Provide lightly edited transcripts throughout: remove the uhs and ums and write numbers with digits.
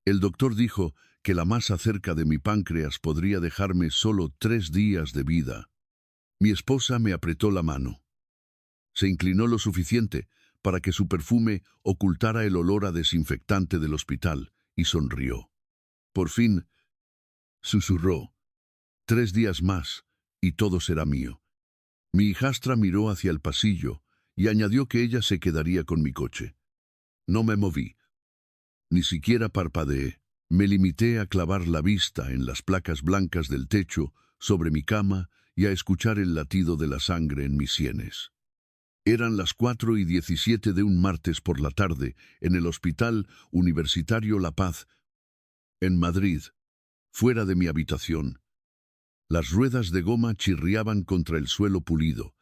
El doctor dijo que la masa cerca de mi páncreas podría dejarme solo 3 días de vida. Mi esposa me apretó la mano. Se inclinó lo suficiente para que su perfume ocultara el olor a desinfectante del hospital y sonrió. Por fin, susurró, 3 días más y todo será mío. Mi hijastra miró hacia el pasillo y añadió que ella se quedaría con mi coche. No me moví. Ni siquiera parpadeé. Me limité a clavar la vista en las placas blancas del techo sobre mi cama y a escuchar el latido de la sangre en mis sienes. Eran las 4:17 de un martes por la tarde en el Hospital Universitario La Paz, en Madrid, fuera de mi habitación. Las ruedas de goma chirriaban contra el suelo pulido.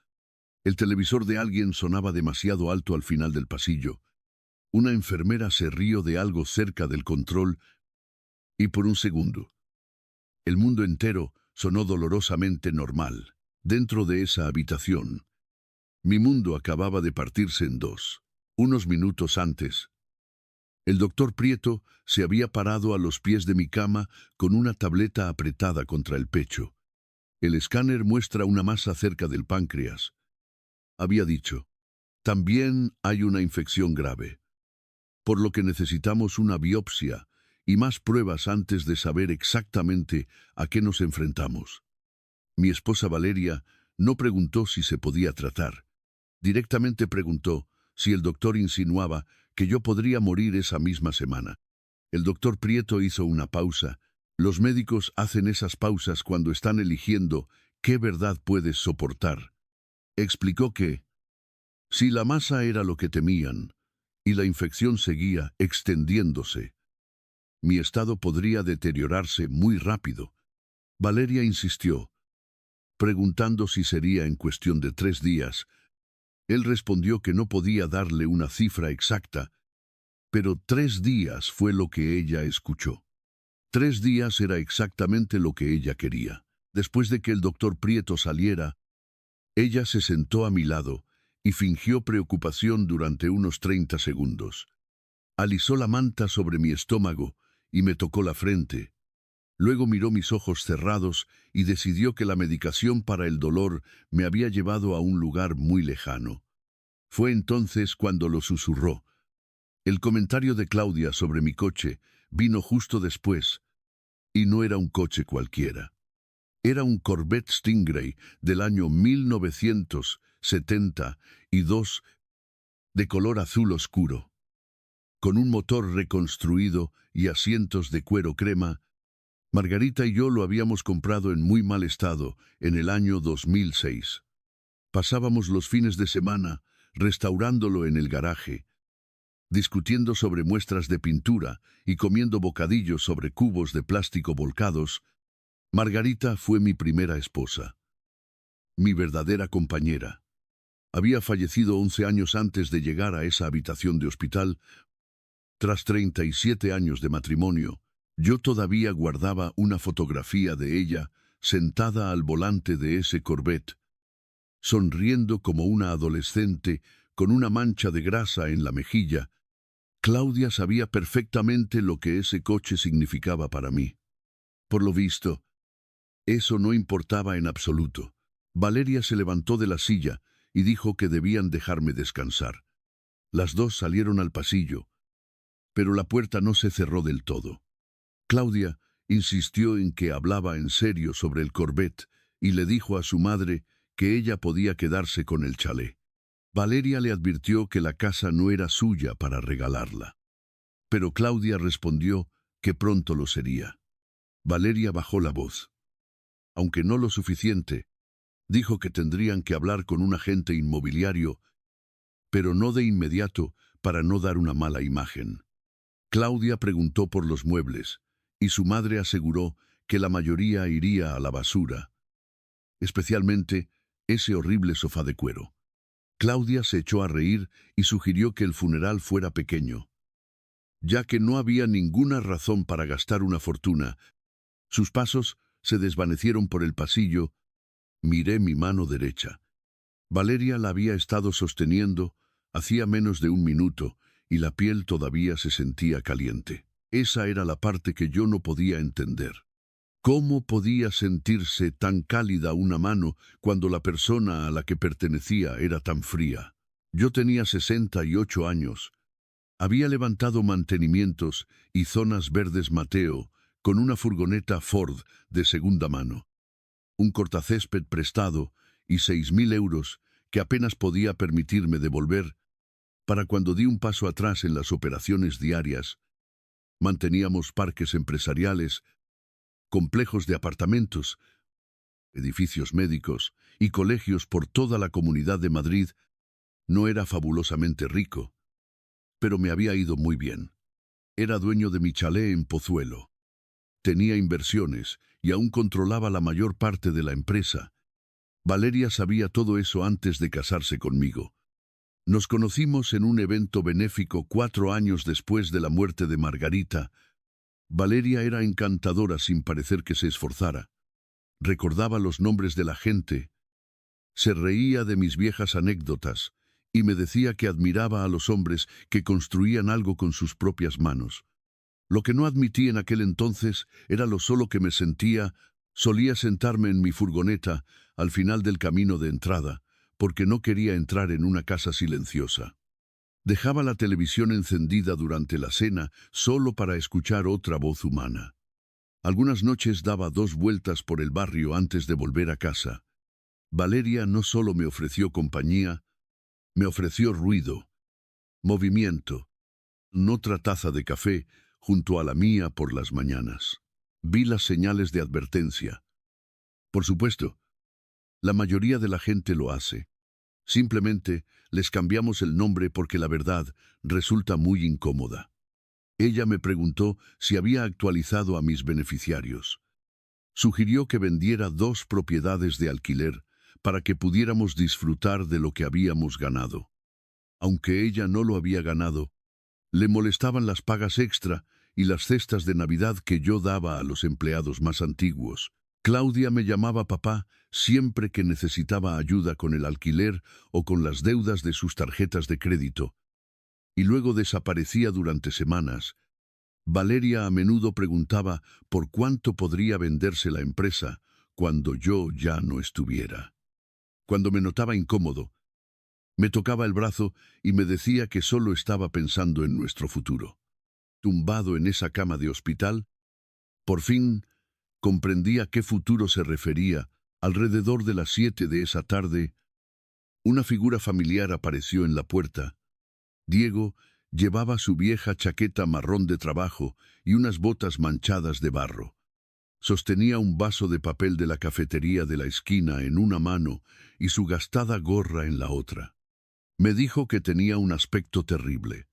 El televisor de alguien sonaba demasiado alto al final del pasillo. Una enfermera se rió de algo cerca del control y por un segundo, el mundo entero sonó dolorosamente normal. Dentro de esa habitación, mi mundo acababa de partirse en dos. Unos minutos antes, el doctor Prieto se había parado a los pies de mi cama con una tableta apretada contra el pecho. El escáner muestra una masa cerca del páncreas. Había dicho, también hay una infección grave, por lo que necesitamos una biopsia y más pruebas antes de saber exactamente a qué nos enfrentamos. Mi esposa Valeria no preguntó si se podía tratar. Directamente preguntó si el doctor insinuaba que yo podría morir esa misma semana. El doctor Prieto hizo una pausa. Los médicos hacen esas pausas cuando están eligiendo qué verdad puedes soportar. Explicó que, si la masa era lo que temían, y la infección seguía extendiéndose, mi estado podría deteriorarse muy rápido. Valeria insistió, preguntando si sería en cuestión de 3 días. Él respondió que no podía darle una cifra exacta, pero 3 días fue lo que ella escuchó. 3 días era exactamente lo que ella quería. Después de que el doctor Prieto saliera, ella se sentó a mi lado y fingió preocupación durante unos 30 segundos. Alisó la manta sobre mi estómago y me tocó la frente. Luego miró mis ojos cerrados y decidió que la medicación para el dolor me había llevado a un lugar muy lejano. Fue entonces cuando lo susurró. El comentario de Claudia sobre mi coche vino justo después, y no era un coche cualquiera. Era un Corvette Stingray del año 1972, de color azul oscuro, con un motor reconstruido y asientos de cuero crema. Margarita y yo lo habíamos comprado en muy mal estado en el año 2006. Pasábamos los fines de semana restaurándolo en el garaje, discutiendo sobre muestras de pintura y comiendo bocadillos sobre cubos de plástico volcados. Margarita fue mi primera esposa, mi verdadera compañera. Había fallecido 11 años antes de llegar a esa habitación de hospital. Tras 37 años de matrimonio, yo todavía guardaba una fotografía de ella sentada al volante de ese Corvette, sonriendo como una adolescente con una mancha de grasa en la mejilla. Claudia sabía perfectamente lo que ese coche significaba para mí. Por lo visto, eso no importaba en absoluto. Valeria se levantó de la silla y dijo que debían dejarme descansar. Las dos salieron al pasillo, pero la puerta no se cerró del todo. Claudia insistió en que hablaba en serio sobre el Corvette y le dijo a su madre que ella podía quedarse con el chalet. Valeria le advirtió que la casa no era suya para regalarla. Pero Claudia respondió que pronto lo sería. Valeria bajó la voz. Aunque no lo suficiente, dijo que tendrían que hablar con un agente inmobiliario, pero no de inmediato para no dar una mala imagen. Claudia preguntó por los muebles, y su madre aseguró que la mayoría iría a la basura, especialmente ese horrible sofá de cuero. Claudia se echó a reír y sugirió que el funeral fuera pequeño. Ya que no había ninguna razón para gastar una fortuna, sus pasos se desvanecieron por el pasillo. Miré mi mano derecha. Valeria la había estado sosteniendo hacía menos de un minuto y la piel todavía se sentía caliente. Esa era la parte que yo no podía entender. ¿Cómo podía sentirse tan cálida una mano cuando la persona a la que pertenecía era tan fría? Yo tenía 68 años. Había levantado mantenimientos y zonas verdes Mateo con una furgoneta Ford de segunda mano, un cortacésped prestado y 6.000 euros que apenas podía permitirme devolver para cuando di un paso atrás en las operaciones diarias. Manteníamos parques empresariales, complejos de apartamentos, edificios médicos y colegios por toda la Comunidad de Madrid. No era fabulosamente rico, pero me había ido muy bien. Era dueño de mi chalet en Pozuelo. Tenía inversiones y aún controlaba la mayor parte de la empresa. Valeria sabía todo eso antes de casarse conmigo. Nos conocimos en un evento benéfico 4 años después de la muerte de Margarita. Valeria era encantadora sin parecer que se esforzara. Recordaba los nombres de la gente, se reía de mis viejas anécdotas y me decía que admiraba a los hombres que construían algo con sus propias manos. Lo que no admití en aquel entonces era lo solo que me sentía. Solía sentarme en mi furgoneta al final del camino de entrada, porque no quería entrar en una casa silenciosa. Dejaba la televisión encendida durante la cena solo para escuchar otra voz humana. Algunas noches daba 2 vueltas por el barrio antes de volver a casa. Valeria no solo me ofreció compañía, me ofreció ruido, movimiento, otra taza de café junto a la mía por las mañanas. Vi las señales de advertencia. Por supuesto, la mayoría de la gente lo hace. Simplemente les cambiamos el nombre porque la verdad resulta muy incómoda. Ella me preguntó si había actualizado a mis beneficiarios. Sugirió que vendiera 2 propiedades de alquiler para que pudiéramos disfrutar de lo que habíamos ganado. Aunque ella no lo había ganado, le molestaban las pagas extra y las cestas de Navidad que yo daba a los empleados más antiguos. Claudia me llamaba papá siempre que necesitaba ayuda con el alquiler o con las deudas de sus tarjetas de crédito, y luego desaparecía durante semanas. Valeria a menudo preguntaba por cuánto podría venderse la empresa cuando yo ya no estuviera. Cuando me notaba incómodo, me tocaba el brazo y me decía que solo estaba pensando en nuestro futuro. Tumbado en esa cama de hospital, por fin comprendí a qué futuro se refería. Alrededor de las 7 de esa tarde, una figura familiar apareció en la puerta. Diego llevaba su vieja chaqueta marrón de trabajo y unas botas manchadas de barro. Sostenía un vaso de papel de la cafetería de la esquina en una mano y su gastada gorra en la otra. Me dijo que tenía un aspecto terrible.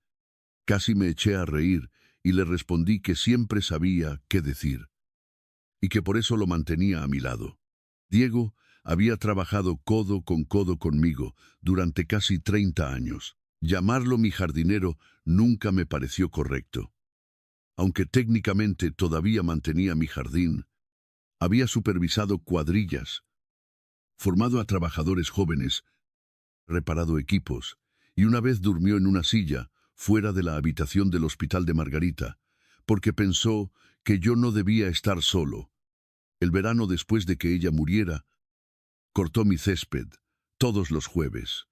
Casi me eché a reír y le respondí que siempre sabía qué decir, y que por eso lo mantenía a mi lado. Diego había trabajado codo con codo conmigo durante casi 30 años. Llamarlo mi jardinero nunca me pareció correcto. Aunque técnicamente todavía mantenía mi jardín, había supervisado cuadrillas, formado a trabajadores jóvenes, reparado equipos, y una vez durmió en una silla fuera de la habitación del hospital de Margarita, porque pensó que yo no debía estar solo. El verano después de que ella muriera, cortó mi césped todos los jueves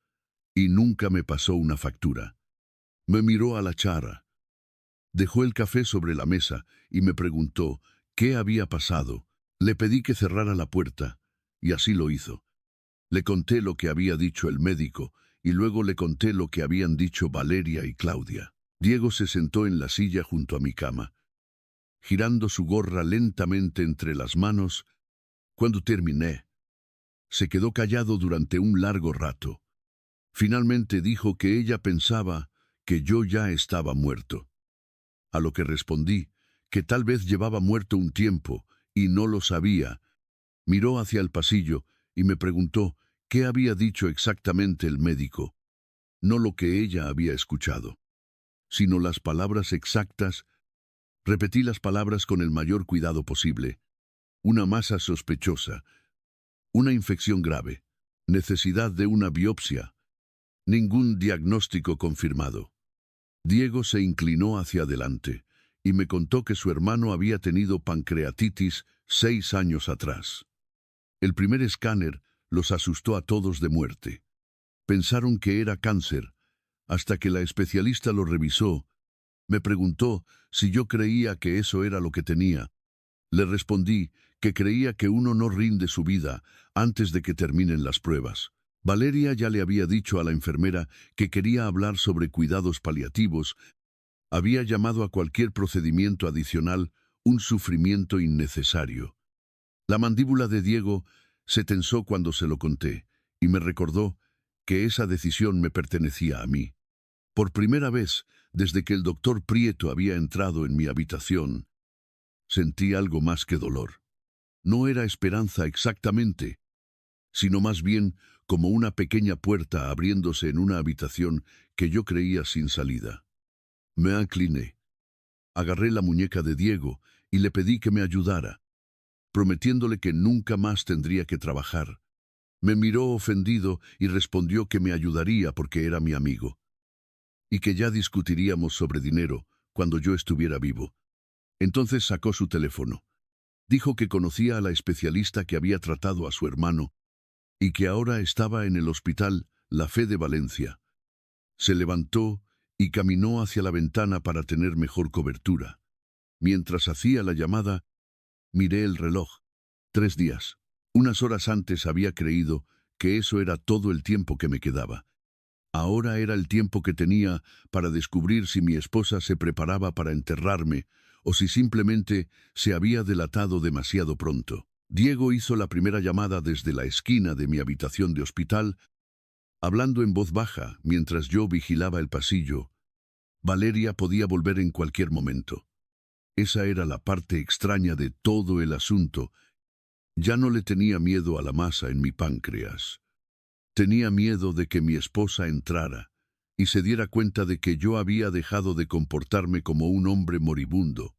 y nunca me pasó una factura. Me miró a la cara, dejó el café sobre la mesa y me preguntó qué había pasado. Le pedí que cerrara la puerta y así lo hizo. Le conté lo que había dicho el médico y luego le conté lo que habían dicho Valeria y Claudia. Diego se sentó en la silla junto a mi cama, girando su gorra lentamente entre las manos. Cuando terminé, se quedó callado durante un largo rato. Finalmente dijo que ella pensaba que yo ya estaba muerto. A lo que respondí que tal vez llevaba muerto un tiempo y no lo sabía. Miró hacia el pasillo y me preguntó qué había dicho exactamente el médico. No lo que ella había escuchado, sino las palabras exactas. Repetí las palabras con el mayor cuidado posible. Una masa sospechosa, una infección grave, necesidad de una biopsia, ningún diagnóstico confirmado. Diego se inclinó hacia adelante y me contó que su hermano había tenido pancreatitis 6 años atrás. El primer escáner los asustó a todos de muerte. Pensaron que era cáncer, hasta que la especialista lo revisó. Me preguntó si yo creía que eso era lo que tenía. Le respondí que creía que uno no rinde su vida antes de que terminen las pruebas. Valeria ya le había dicho a la enfermera que quería hablar sobre cuidados paliativos. Había llamado a cualquier procedimiento adicional un sufrimiento innecesario. La mandíbula de Diego se tensó cuando se lo conté, y me recordó que esa decisión me pertenecía a mí. Por primera vez, desde que el doctor Prieto había entrado en mi habitación, sentí algo más que dolor. No era esperanza exactamente, sino más bien como una pequeña puerta abriéndose en una habitación que yo creía sin salida. Me incliné. Agarré la muñeca de Diego y le pedí que me ayudara, prometiéndole que nunca más tendría que trabajar. Me miró ofendido y respondió que me ayudaría porque era mi amigo, y que ya discutiríamos sobre dinero cuando yo estuviera vivo. Entonces sacó su teléfono. Dijo que conocía a la especialista que había tratado a su hermano y que ahora estaba en el hospital La Fe de Valencia. Se levantó y caminó hacia la ventana para tener mejor cobertura. Mientras hacía la llamada, miré el reloj. 3 días. Unas horas antes había creído que eso era todo el tiempo que me quedaba. Ahora era el tiempo que tenía para descubrir si mi esposa se preparaba para enterrarme o si simplemente se había delatado demasiado pronto. Diego hizo la primera llamada desde la esquina de mi habitación de hospital, hablando en voz baja mientras yo vigilaba el pasillo. Valeria podía volver en cualquier momento. Esa era la parte extraña de todo el asunto. Ya no le tenía miedo a la masa en mi páncreas. Tenía miedo de que mi esposa entrara y se diera cuenta de que yo había dejado de comportarme como un hombre moribundo.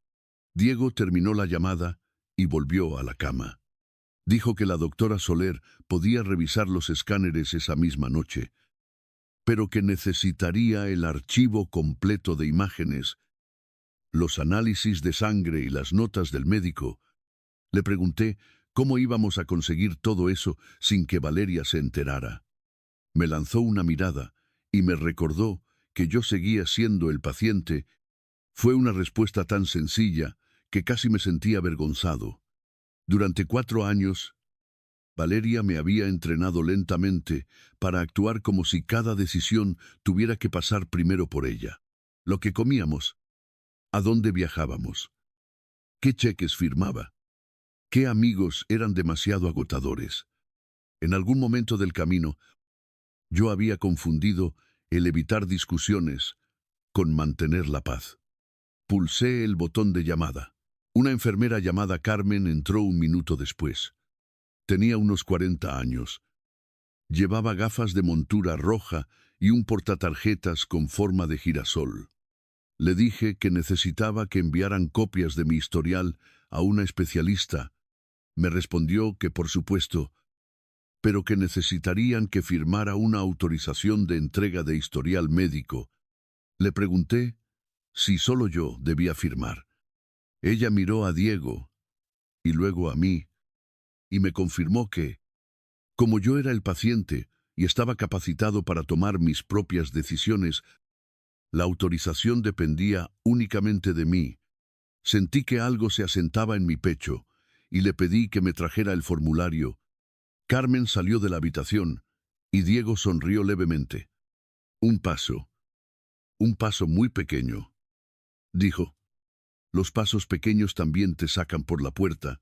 Diego terminó la llamada y volvió a la cama. Dijo que la doctora Soler podía revisar los escáneres esa misma noche, pero que necesitaría el archivo completo de imágenes, los análisis de sangre y las notas del médico. Le pregunté cómo íbamos a conseguir todo eso sin que Valeria se enterara. Me lanzó una mirada y me recordó que yo seguía siendo el paciente. Fue una respuesta tan sencilla que casi me sentía avergonzado. Durante 4 años, Valeria me había entrenado lentamente para actuar como si cada decisión tuviera que pasar primero por ella. Lo que comíamos, a dónde viajábamos, qué cheques firmaba, qué amigos eran demasiado agotadores. En algún momento del camino, yo había confundido el evitar discusiones con mantener la paz. Pulsé el botón de llamada. Una enfermera llamada Carmen entró 1 minuto después. Tenía unos 40 años. Llevaba gafas de montura roja y un portatarjetas con forma de girasol. Le dije que necesitaba que enviaran copias de mi historial a una especialista. Me respondió que por supuesto, pero que necesitarían que firmara una autorización de entrega de historial médico. Le pregunté si solo yo debía firmar. Ella miró a Diego y luego a mí y me confirmó que, como yo era el paciente y estaba capacitado para tomar mis propias decisiones, la autorización dependía únicamente de mí. Sentí que algo se asentaba en mi pecho y le pedí que me trajera el formulario. Carmen salió de la habitación y Diego sonrió levemente. Un paso muy pequeño, dijo. Los pasos pequeños también te sacan por la puerta.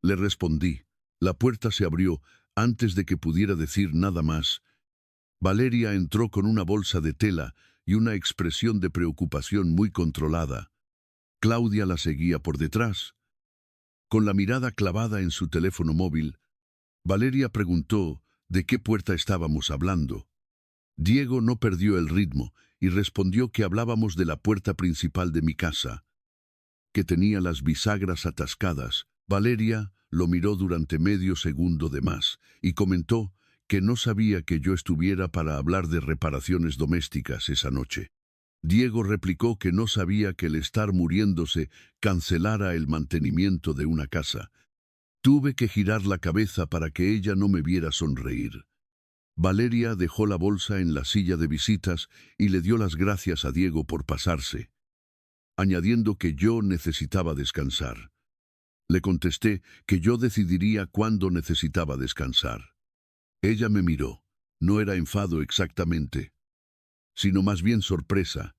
Le respondí. La puerta se abrió antes de que pudiera decir nada más. Valeria entró con una bolsa de tela y una expresión de preocupación muy controlada. Claudia la seguía por detrás. Con la mirada clavada en su teléfono móvil, Valeria preguntó de qué puerta estábamos hablando. Diego no perdió el ritmo y respondió que hablábamos de la puerta principal de mi casa, que tenía las bisagras atascadas. Valeria lo miró durante medio segundo de más y comentó que no sabía que yo estuviera para hablar de reparaciones domésticas esa noche. Diego replicó que no sabía que el estar muriéndose cancelara el mantenimiento de una casa. Tuve que girar la cabeza para que ella no me viera sonreír. Valeria dejó la bolsa en la silla de visitas y le dio las gracias a Diego por pasarse, añadiendo que yo necesitaba descansar. Le contesté que yo decidiría cuándo necesitaba descansar. Ella me miró. No era enfado exactamente, sino más bien sorpresa,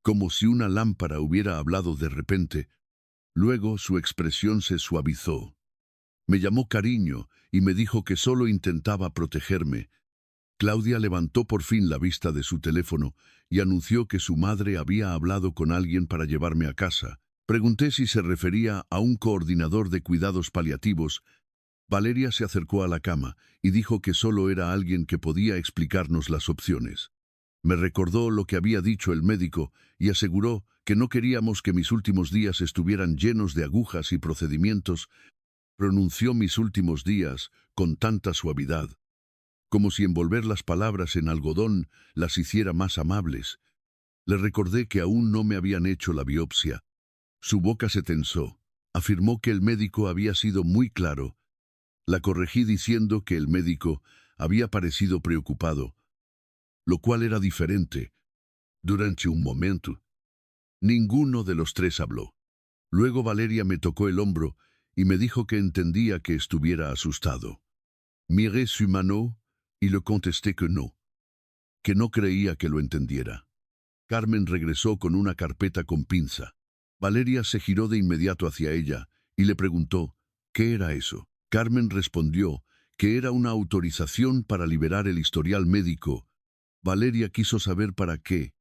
como si una lámpara hubiera hablado de repente. Luego su expresión se suavizó. Me llamó cariño y me dijo que solo intentaba protegerme. Claudia levantó por fin la vista de su teléfono y anunció que su madre había hablado con alguien para llevarme a casa. Pregunté si se refería a un coordinador de cuidados paliativos. Valeria se acercó a la cama y dijo que solo era alguien que podía explicarnos las opciones. Me recordó lo que había dicho el médico y aseguró que no queríamos que mis últimos días estuvieran llenos de agujas y procedimientos. Pronunció mis últimos días con tanta suavidad, como si envolver las palabras en algodón las hiciera más amables. Le recordé que aún no me habían hecho la biopsia. Su boca se tensó. Afirmó que el médico había sido muy claro. La corregí diciendo que el médico había parecido preocupado, lo cual era diferente. Durante un momento, ninguno de los tres habló. Luego Valeria me tocó el hombro y me dijo que entendía que estuviera asustado. Miré su mano y le contesté que no creía que lo entendiera. Carmen regresó con una carpeta con pinza. Valeria se giró de inmediato hacia ella y le preguntó, ¿qué era eso? Carmen respondió que era una autorización para liberar el historial médico. Valeria quiso saber para qué.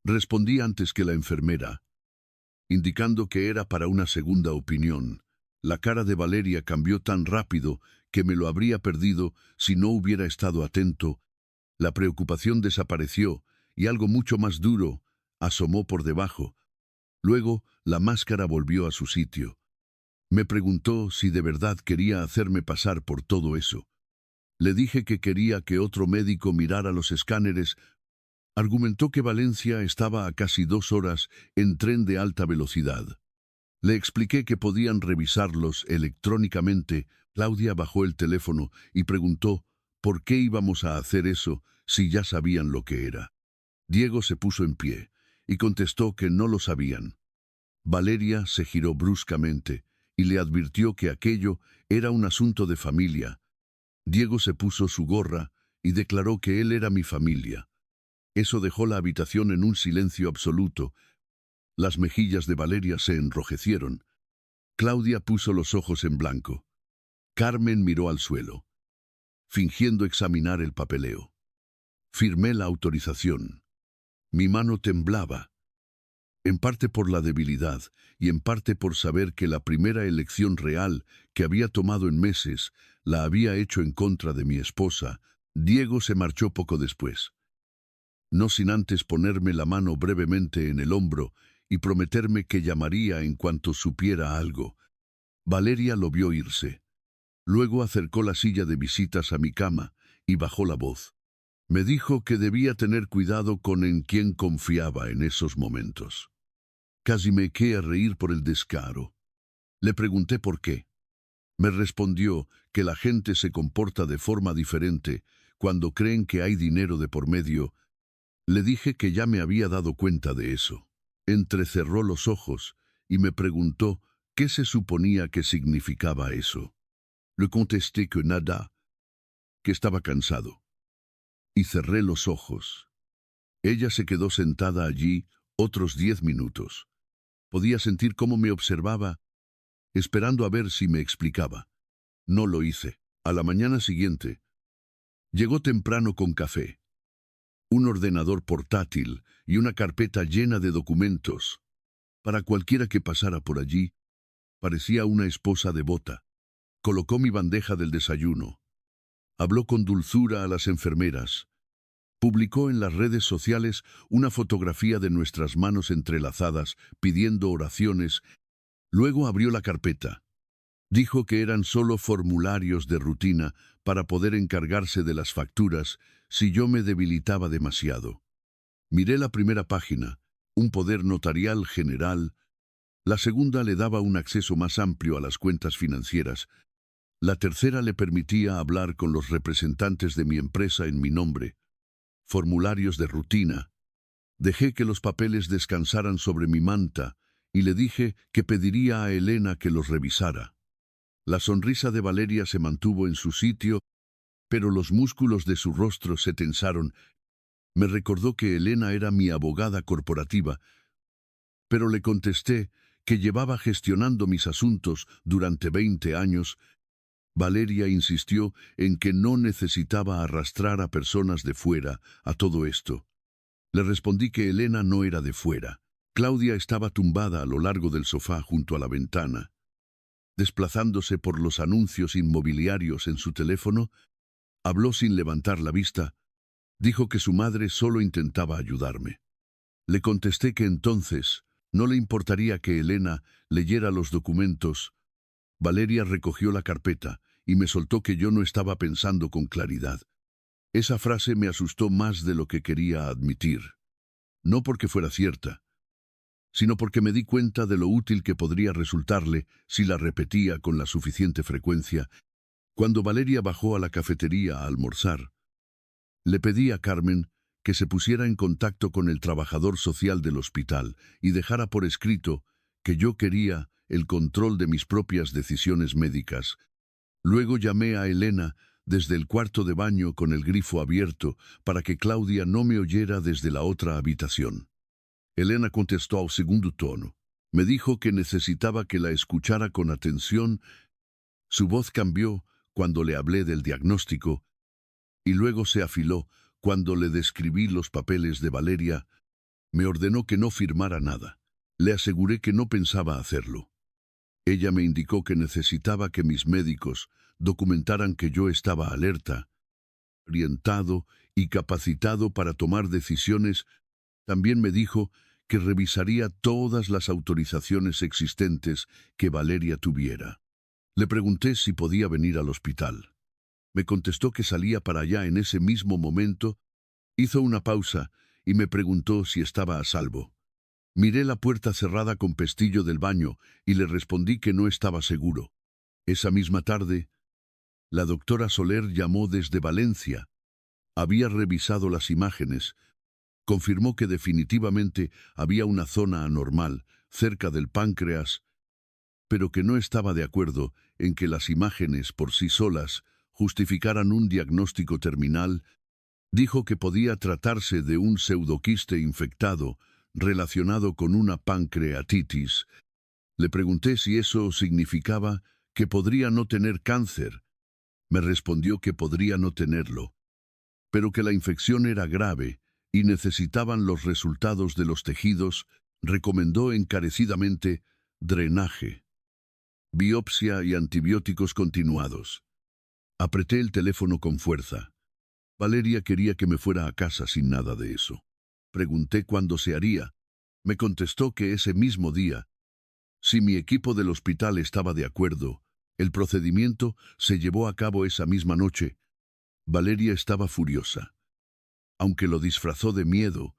Respondí antes que la enfermera, indicando que era para una segunda opinión. La cara de Valeria cambió tan rápido que me lo habría perdido si no hubiera estado atento. La preocupación desapareció y algo mucho más duro asomó por debajo. Luego la máscara volvió a su sitio. Me preguntó si de verdad quería hacerme pasar por todo eso. Le dije que quería que otro médico mirara los escáneres. Argumentó que Valencia estaba a casi 2 horas en tren de alta velocidad. Le expliqué que podían revisarlos electrónicamente. Claudia bajó el teléfono y preguntó por qué íbamos a hacer eso si ya sabían lo que era. Diego se puso en pie y contestó que no lo sabían. Valeria se giró bruscamente y le advirtió que aquello era un asunto de familia. Diego se puso su gorra y declaró que él era mi familia. Eso dejó la habitación en un silencio absoluto. Las mejillas de Valeria se enrojecieron. Claudia puso los ojos en blanco. Carmen miró al suelo, fingiendo examinar el papeleo. Firmé la autorización. Mi mano temblaba, en parte por la debilidad y en parte por saber que la primera elección real que había tomado en meses la había hecho en contra de mi esposa. Diego se marchó poco después, no sin antes ponerme la mano brevemente en el hombro y prometerme que llamaría en cuanto supiera algo. Valeria lo vio irse. Luego acercó la silla de visitas a mi cama y bajó la voz. Me dijo que debía tener cuidado con en quién confiaba en esos momentos. Casi me eché a reír por el descaro. Le pregunté por qué. Me respondió que la gente se comporta de forma diferente cuando creen que hay dinero de por medio. Le dije que ya me había dado cuenta de eso. Entrecerró los ojos y me preguntó qué se suponía que significaba eso. Le contesté que nada, que estaba cansado. Y cerré los ojos. Ella se quedó sentada allí otros 10 minutos. Podía sentir cómo me observaba, esperando a ver si me explicaba. No lo hice. A la mañana siguiente, llegó temprano con café, un ordenador portátil y una carpeta llena de documentos. Para cualquiera que pasara por allí, parecía una esposa devota. Colocó mi bandeja del desayuno. Habló con dulzura a las enfermeras. Publicó en las redes sociales una fotografía de nuestras manos entrelazadas, pidiendo oraciones. Luego abrió la carpeta. Dijo que eran solo formularios de rutina para poder encargarse de las facturas si yo me debilitaba demasiado. Miré la primera página, un poder notarial general. La segunda le daba un acceso más amplio a las cuentas financieras. La tercera le permitía hablar con los representantes de mi empresa en mi nombre. Formularios de rutina. Dejé que los papeles descansaran sobre mi manta y le dije que pediría a Elena que los revisara. La sonrisa de Valeria se mantuvo en su sitio, pero los músculos de su rostro se tensaron. Me recordó que Elena era mi abogada corporativa, pero le contesté que llevaba gestionando mis asuntos durante 20 años. Valeria insistió en que no necesitaba arrastrar a personas de fuera a todo esto. Le respondí que Elena no era de fuera. Claudia estaba tumbada a lo largo del sofá junto a la ventana. Desplazándose por los anuncios inmobiliarios en su teléfono, habló sin levantar la vista. Dijo que su madre solo intentaba ayudarme. Le contesté que entonces no le importaría que Elena leyera los documentos. Valeria recogió la carpeta y me soltó que yo no estaba pensando con claridad. Esa frase me asustó más de lo que quería admitir. No porque fuera cierta, sino porque me di cuenta de lo útil que podría resultarle si la repetía con la suficiente frecuencia. Cuando Valeria bajó a la cafetería a almorzar, le pedí a Carmen que se pusiera en contacto con el trabajador social del hospital y dejara por escrito que yo quería el control de mis propias decisiones médicas. Luego llamé a Elena desde el cuarto de baño con el grifo abierto para que Claudia no me oyera desde la otra habitación. Elena contestó al segundo tono. Me dijo que necesitaba que la escuchara con atención. Su voz cambió cuando le hablé del diagnóstico y luego se afiló cuando le describí los papeles de Valeria. Me ordenó que no firmara nada. Le aseguré que no pensaba hacerlo. Ella me indicó que necesitaba que mis médicos documentaran que yo estaba alerta, orientado y capacitado para tomar decisiones. También me dijo que revisaría todas las autorizaciones existentes que Valeria tuviera. Le pregunté si podía venir al hospital. Me contestó que salía para allá en ese mismo momento. Hizo una pausa y me preguntó si estaba a salvo. Miré la puerta cerrada con pestillo del baño y le respondí que no estaba seguro. Esa misma tarde, la doctora Soler llamó desde Valencia. Había revisado las imágenes. Confirmó que definitivamente había una zona anormal cerca del páncreas, pero que no estaba de acuerdo en que las imágenes por sí solas justificaran un diagnóstico terminal. Dijo que podía tratarse de un pseudoquiste infectado relacionado con una pancreatitis. Le pregunté si eso significaba que podría no tener cáncer. Me respondió que podría no tenerlo, pero que la infección era grave y necesitaban los resultados de los tejidos. Recomendó encarecidamente drenaje, biopsia y antibióticos continuados. Apreté el teléfono con fuerza. Valeria quería que me fuera a casa sin nada de eso. Pregunté cuándo se haría. Me contestó que ese mismo día. Si mi equipo del hospital estaba de acuerdo, el procedimiento se llevó a cabo esa misma noche. Valeria estaba furiosa. Aunque lo disfrazó de miedo,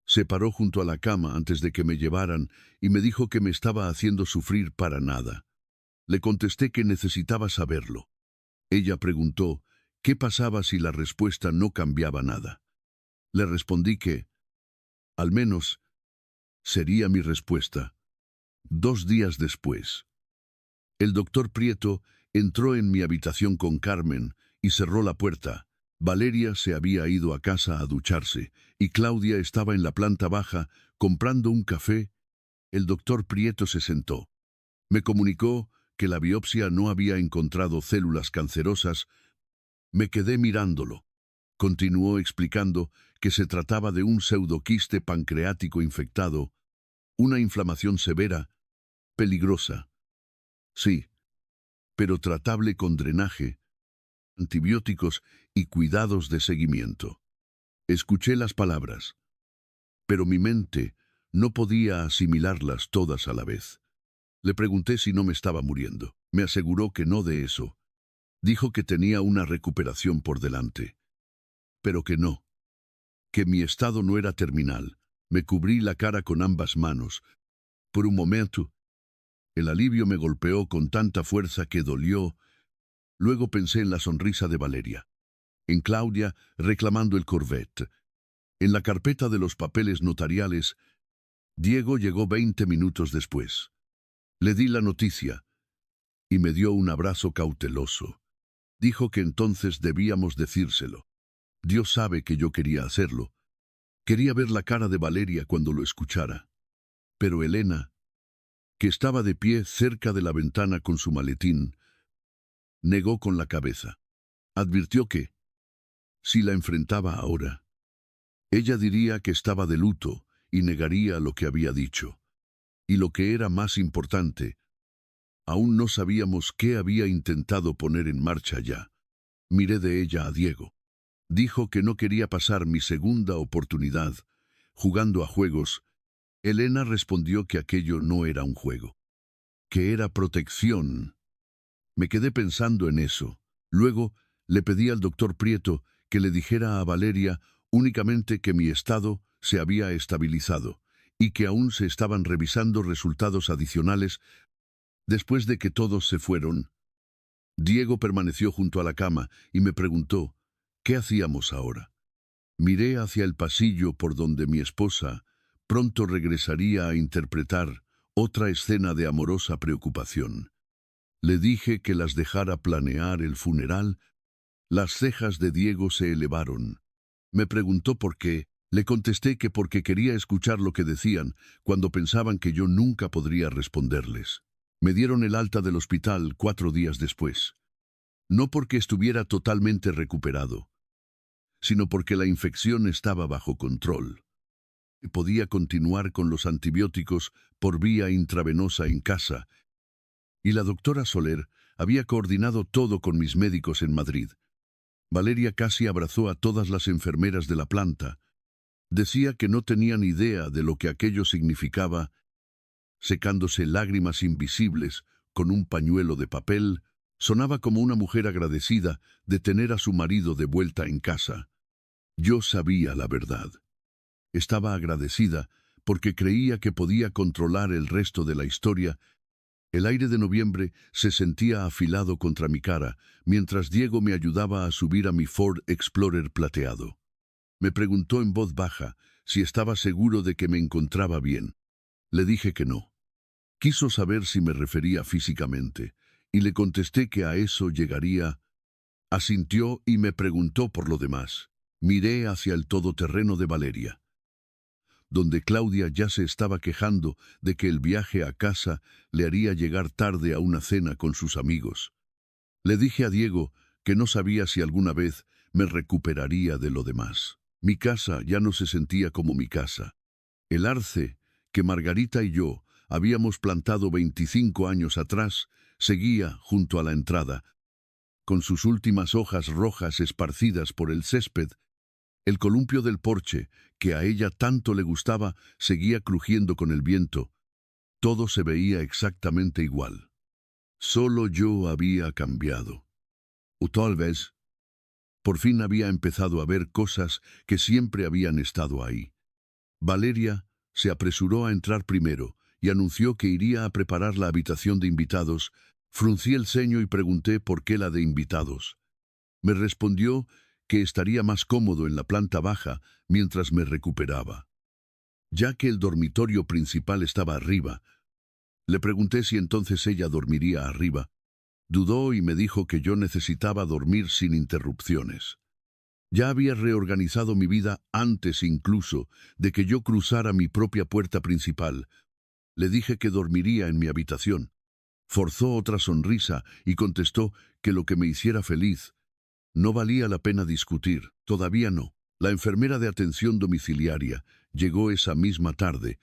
se paró junto a la cama antes de que me llevaran y me dijo que me estaba haciendo sufrir para nada. Le contesté que necesitaba saberlo. Ella preguntó qué pasaba si la respuesta no cambiaba nada. Le respondí que, al menos, sería mi respuesta. 2 días después, el doctor Prieto entró en mi habitación con Carmen y cerró la puerta. Valeria se había ido a casa a ducharse y Claudia estaba en la planta baja comprando un café. El doctor Prieto se sentó. Me comunicó que la biopsia no había encontrado células cancerosas. Me quedé mirándolo. Continuó explicando que se trataba de un pseudoquiste pancreático infectado, una inflamación severa, peligrosa. Sí, pero tratable con drenaje, antibióticos y cuidados de seguimiento. Escuché las palabras, pero mi mente no podía asimilarlas todas a la vez. Le pregunté si no me estaba muriendo. Me aseguró que no de eso. Dijo que tenía una recuperación por delante, pero que no que mi estado no era terminal. Me cubrí la cara con ambas manos. Por un momento, el alivio me golpeó con tanta fuerza que dolió. Luego pensé en la sonrisa de Valeria, en Claudia reclamando el Corvette, en la carpeta de los papeles notariales. Diego llegó 20 minutos después. Le di la noticia y me dio un abrazo cauteloso. Dijo que entonces debíamos decírselo. Dios sabe que yo quería hacerlo. Quería ver la cara de Valeria cuando lo escuchara. Pero Elena, que estaba de pie cerca de la ventana con su maletín, negó con la cabeza. Advirtió que, si la enfrentaba ahora, ella diría que estaba de luto y negaría lo que había dicho. Y lo que era más importante, aún no sabíamos qué había intentado poner en marcha ya. Miré de ella a Diego. Dijo que no quería pasar mi segunda oportunidad jugando a juegos. Elena respondió que aquello no era un juego, que era protección. Me quedé pensando en eso. Luego le pedí al doctor Prieto que le dijera a Valeria únicamente que mi estado se había estabilizado y que aún se estaban revisando resultados adicionales después de que todos se fueron. Diego permaneció junto a la cama y me preguntó, ¿qué hacíamos ahora? Miré hacia el pasillo por donde mi esposa pronto regresaría a interpretar otra escena de amorosa preocupación. Le dije que las dejara planear el funeral. Las cejas de Diego se elevaron. Me preguntó por qué. Le contesté que porque quería escuchar lo que decían cuando pensaban que yo nunca podría responderles. Me dieron el alta del hospital 4 días después. No porque estuviera totalmente recuperado, sino porque la infección estaba bajo control. Podía continuar con los antibióticos por vía intravenosa en casa, y la doctora Soler había coordinado todo con mis médicos en Madrid. Valeria casi abrazó a todas las enfermeras de la planta. Decía que no tenían idea de lo que aquello significaba, secándose lágrimas invisibles con un pañuelo de papel. Sonaba como una mujer agradecida de tener a su marido de vuelta en casa. Yo sabía la verdad. Estaba agradecida porque creía que podía controlar el resto de la historia. El aire de noviembre se sentía afilado contra mi cara, mientras Diego me ayudaba a subir a mi Ford Explorer plateado. Me preguntó en voz baja si estaba seguro de que me encontraba bien. Le dije que no. Quiso saber si me refería físicamente, y le contesté que a eso llegaría. Asintió y me preguntó por lo demás. Miré hacia el todoterreno de Valeria, donde Claudia ya se estaba quejando de que el viaje a casa le haría llegar tarde a una cena con sus amigos. Le dije a Diego que no sabía si alguna vez me recuperaría de lo demás. Mi casa ya no se sentía como mi casa. El arce que Margarita y yo habíamos plantado 25 años atrás seguía junto a la entrada, con sus últimas hojas rojas esparcidas por el césped. El columpio del porche, que a ella tanto le gustaba, seguía crujiendo con el viento. Todo se veía exactamente igual. Solo yo había cambiado. O tal vez, por fin había empezado a ver cosas que siempre habían estado ahí. Valeria se apresuró a entrar primero y anunció que iría a preparar la habitación de invitados. Fruncí el ceño y pregunté por qué la de invitados. Me respondió que estaría más cómodo en la planta baja mientras me recuperaba, ya que el dormitorio principal estaba arriba. Le pregunté si entonces ella dormiría arriba. Dudó y me dijo que yo necesitaba dormir sin interrupciones. Ya había reorganizado mi vida antes incluso de que yo cruzara mi propia puerta principal. Le dije que dormiría en mi habitación. Forzó otra sonrisa y contestó que lo que me hiciera feliz. No valía la pena discutir, todavía no. La enfermera de atención domiciliaria llegó esa misma tarde.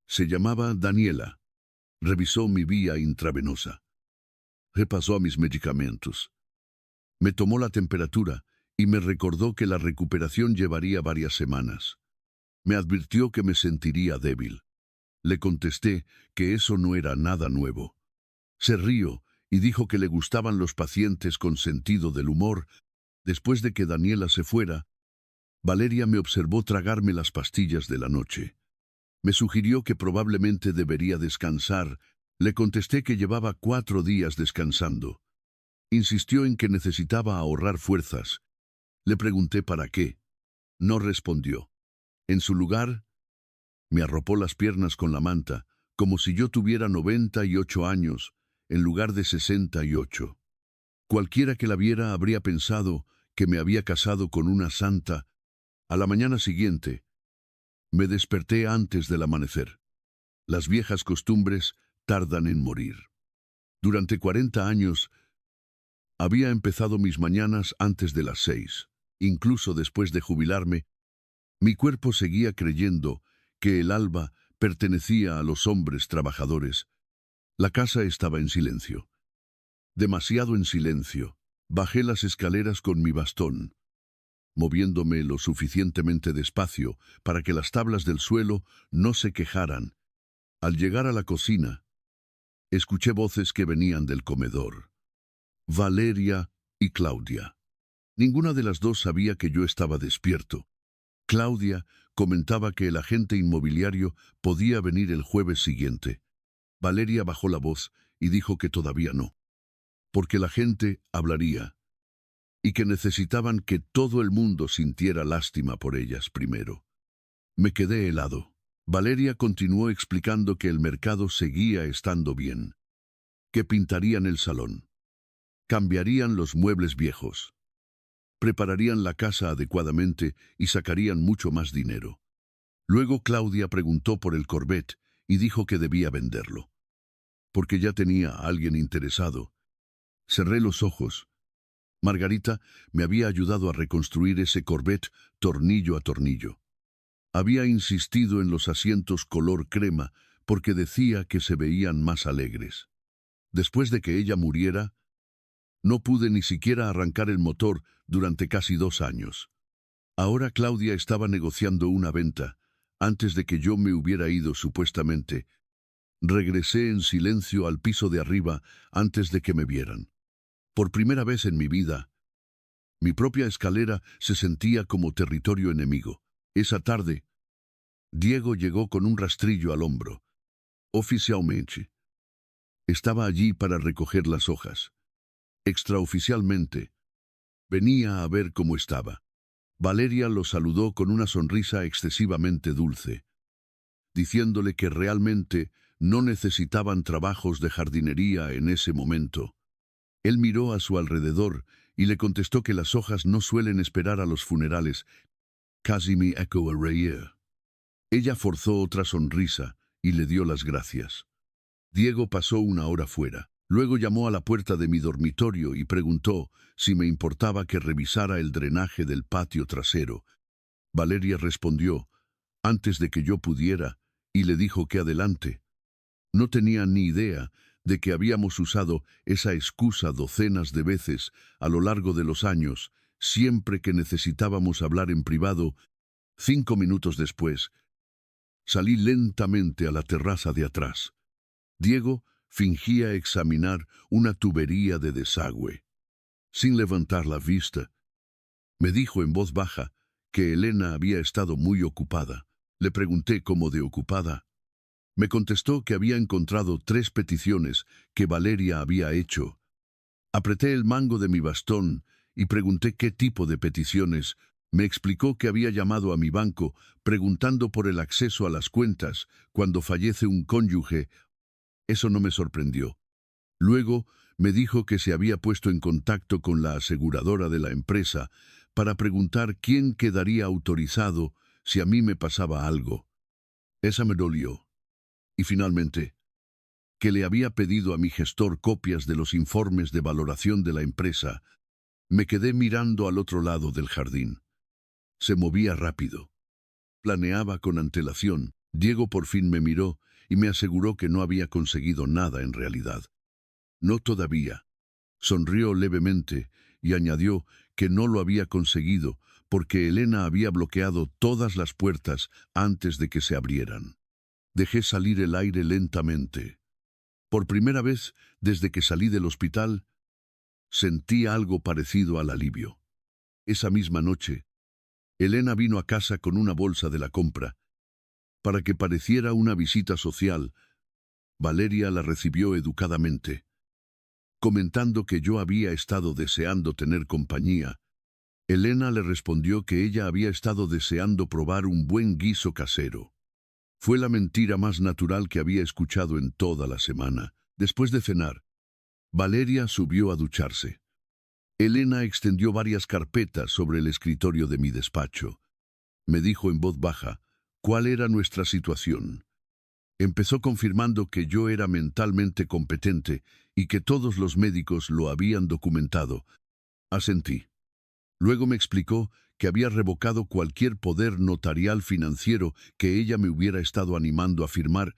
Se llamaba Daniela. Revisó mi vía intravenosa. Repasó mis medicamentos. Me tomó la temperatura y me recordó que la recuperación llevaría varias semanas. Me advirtió que me sentiría débil. Le contesté que eso no era nada nuevo. Se rió y dijo que le gustaban los pacientes con sentido del humor. Después de que Daniela se fuera, Valeria me observó tragarme las pastillas de la noche. Me sugirió que probablemente debería descansar. Le contesté que llevaba 4 días descansando. Insistió en que necesitaba ahorrar fuerzas. Le pregunté para qué. No respondió. En su lugar, me arropó las piernas con la manta, como si yo tuviera 98 años, en lugar de 68. Cualquiera que la viera habría pensado que me había casado con una santa. A la mañana siguiente, me desperté antes del amanecer. Las viejas costumbres tardan en morir. Durante 40 años, había empezado mis mañanas antes de las 6. Incluso después de jubilarme, mi cuerpo seguía creyendo que el alba pertenecía a los hombres trabajadores. La casa estaba en silencio. Demasiado en silencio. Bajé las escaleras con mi bastón, moviéndome lo suficientemente despacio para que las tablas del suelo no se quejaran. Al llegar a la cocina, escuché voces que venían del comedor. Valeria y Claudia. Ninguna de las dos sabía que yo estaba despierto. Claudia comentaba que el agente inmobiliario podía venir el jueves siguiente. Valeria bajó la voz y dijo que todavía no, porque la gente hablaría y que necesitaban que todo el mundo sintiera lástima por ellas primero. Me quedé helado. Valeria continuó explicando que el mercado seguía estando bien, que pintarían el salón, cambiarían los muebles viejos, prepararían la casa adecuadamente y sacarían mucho más dinero. Luego Claudia preguntó por el Corvette y dijo que debía venderlo, porque ya tenía a alguien interesado. Cerré los ojos. Margarita me había ayudado a reconstruir ese Corvette tornillo a tornillo. Había insistido en los asientos color crema porque decía que se veían más alegres. Después de que ella muriera, no pude ni siquiera arrancar el motor durante casi 2 años. Ahora Claudia estaba negociando una venta. Antes de que yo me hubiera ido supuestamente, regresé en silencio al piso de arriba antes de que me vieran. Por primera vez en mi vida, mi propia escalera se sentía como territorio enemigo. Esa tarde, Diego llegó con un rastrillo al hombro. Oficialmente, estaba allí para recoger las hojas. Extraoficialmente, venía a ver cómo estaba. Valeria lo saludó con una sonrisa excesivamente dulce, diciéndole que realmente no necesitaban trabajos de jardinería en ese momento. Él miró a su alrededor y le contestó que las hojas no suelen esperar a los funerales. Casi me echó a reír. Ella forzó otra sonrisa y le dio las gracias. Diego pasó 1 hora fuera. Luego llamó a la puerta de mi dormitorio y preguntó si me importaba que revisara el drenaje del patio trasero. Valeria respondió, antes de que yo pudiera, y le dijo que adelante. No tenía ni idea de que habíamos usado esa excusa docenas de veces a lo largo de los años, siempre que necesitábamos hablar en privado. 5 minutos después, salí lentamente a la terraza de atrás. Diego fingía examinar una tubería de desagüe. Sin levantar la vista, me dijo en voz baja que Elena había estado muy ocupada. Le pregunté cómo de ocupada. Me contestó que había encontrado 3 peticiones que Valeria había hecho. Apreté el mango de mi bastón y pregunté qué tipo de peticiones. Me explicó que había llamado a mi banco preguntando por el acceso a las cuentas cuando fallece un cónyuge. Eso no me sorprendió. Luego me dijo que se había puesto en contacto con la aseguradora de la empresa para preguntar quién quedaría autorizado si a mí me pasaba algo. Esa me dolió. Y finalmente, que le había pedido a mi gestor copias de los informes de valoración de la empresa. Me quedé mirando al otro lado del jardín. Se movía rápido. Planeaba con antelación. Diego por fin me miró y me aseguró que no había conseguido nada en realidad. No todavía. Sonrió levemente y añadió que no lo había conseguido porque Elena había bloqueado todas las puertas antes de que se abrieran. Dejé salir el aire lentamente. Por primera vez desde que salí del hospital, sentí algo parecido al alivio. Esa misma noche, Elena vino a casa con una bolsa de la compra. Para que pareciera una visita social, Valeria la recibió educadamente, comentando que yo había estado deseando tener compañía. Elena le respondió que ella había estado deseando probar un buen guiso casero. Fue la mentira más natural que había escuchado en toda la semana. Después de cenar, Valeria subió a ducharse. Elena extendió varias carpetas sobre el escritorio de mi despacho. Me dijo en voz baja cuál era nuestra situación. Empezó confirmando que yo era mentalmente competente y que todos los médicos lo habían documentado. Asentí. Luego me explicó que había revocado cualquier poder notarial financiero que ella me hubiera estado animando a firmar.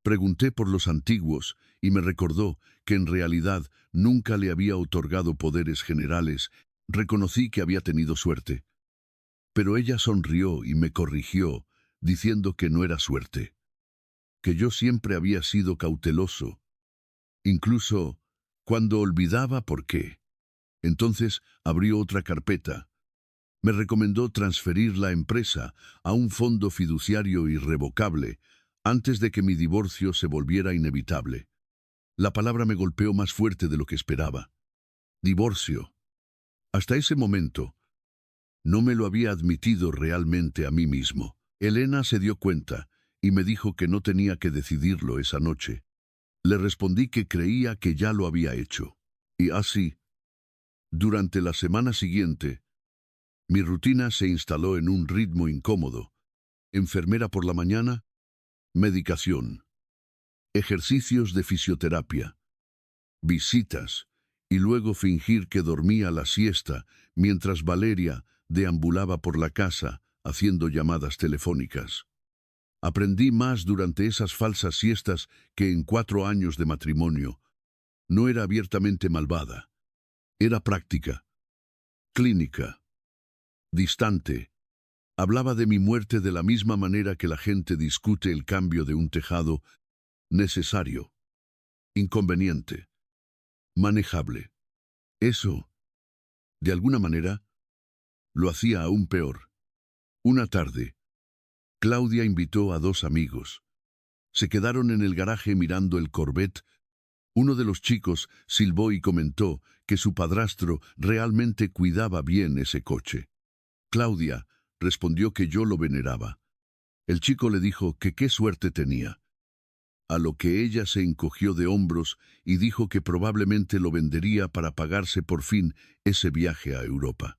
Pregunté por los antiguos y me recordó que en realidad nunca le había otorgado poderes generales. Reconocí que había tenido suerte. Pero ella sonrió y me corrigió, diciendo que no era suerte, que yo siempre había sido cauteloso, incluso cuando olvidaba por qué. Entonces abrió otra carpeta. Me recomendó transferir la empresa a un fondo fiduciario irrevocable antes de que mi divorcio se volviera inevitable. La palabra me golpeó más fuerte de lo que esperaba. Divorcio. Hasta ese momento, no me lo había admitido realmente a mí mismo. Elena se dio cuenta y me dijo que no tenía que decidirlo esa noche. Le respondí que creía que ya lo había hecho. Y así, durante la semana siguiente, mi rutina se instaló en un ritmo incómodo. Enfermera por la mañana, medicación, ejercicios de fisioterapia, visitas, y luego fingir que dormía la siesta mientras Valeria deambulaba por la casa haciendo llamadas telefónicas. Aprendí más durante esas falsas siestas que en 4 años de matrimonio. No era abiertamente malvada. Era práctica, clínica, distante. Hablaba de mi muerte de la misma manera que la gente discute el cambio de un tejado. Necesario, inconveniente, manejable. Eso, de alguna manera, lo hacía aún peor. Una tarde, Claudia invitó a 2 amigos. Se quedaron en el garaje mirando el Corvette. Uno de los chicos silbó y comentó que su padrastro realmente cuidaba bien ese coche. Claudia respondió que yo lo veneraba. El chico le dijo que qué suerte tenía. A lo que ella se encogió de hombros y dijo que probablemente lo vendería para pagarse por fin ese viaje a Europa.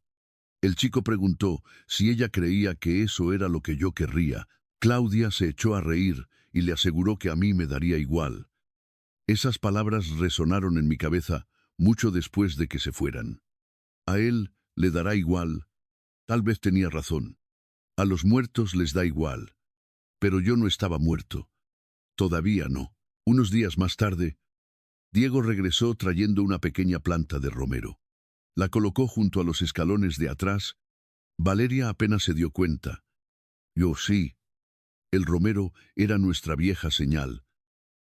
El chico preguntó si ella creía que eso era lo que yo querría. Claudia se echó a reír y le aseguró que a mí me daría igual. Esas palabras resonaron en mi cabeza mucho después de que se fueran. A él le dará igual. Tal vez tenía razón. A los muertos les da igual. Pero yo no estaba muerto. Todavía no. Unos días más tarde, Diego regresó trayendo una pequeña planta de romero. La colocó junto a los escalones de atrás. Valeria apenas se dio cuenta. Yo sí. El romero era nuestra vieja señal.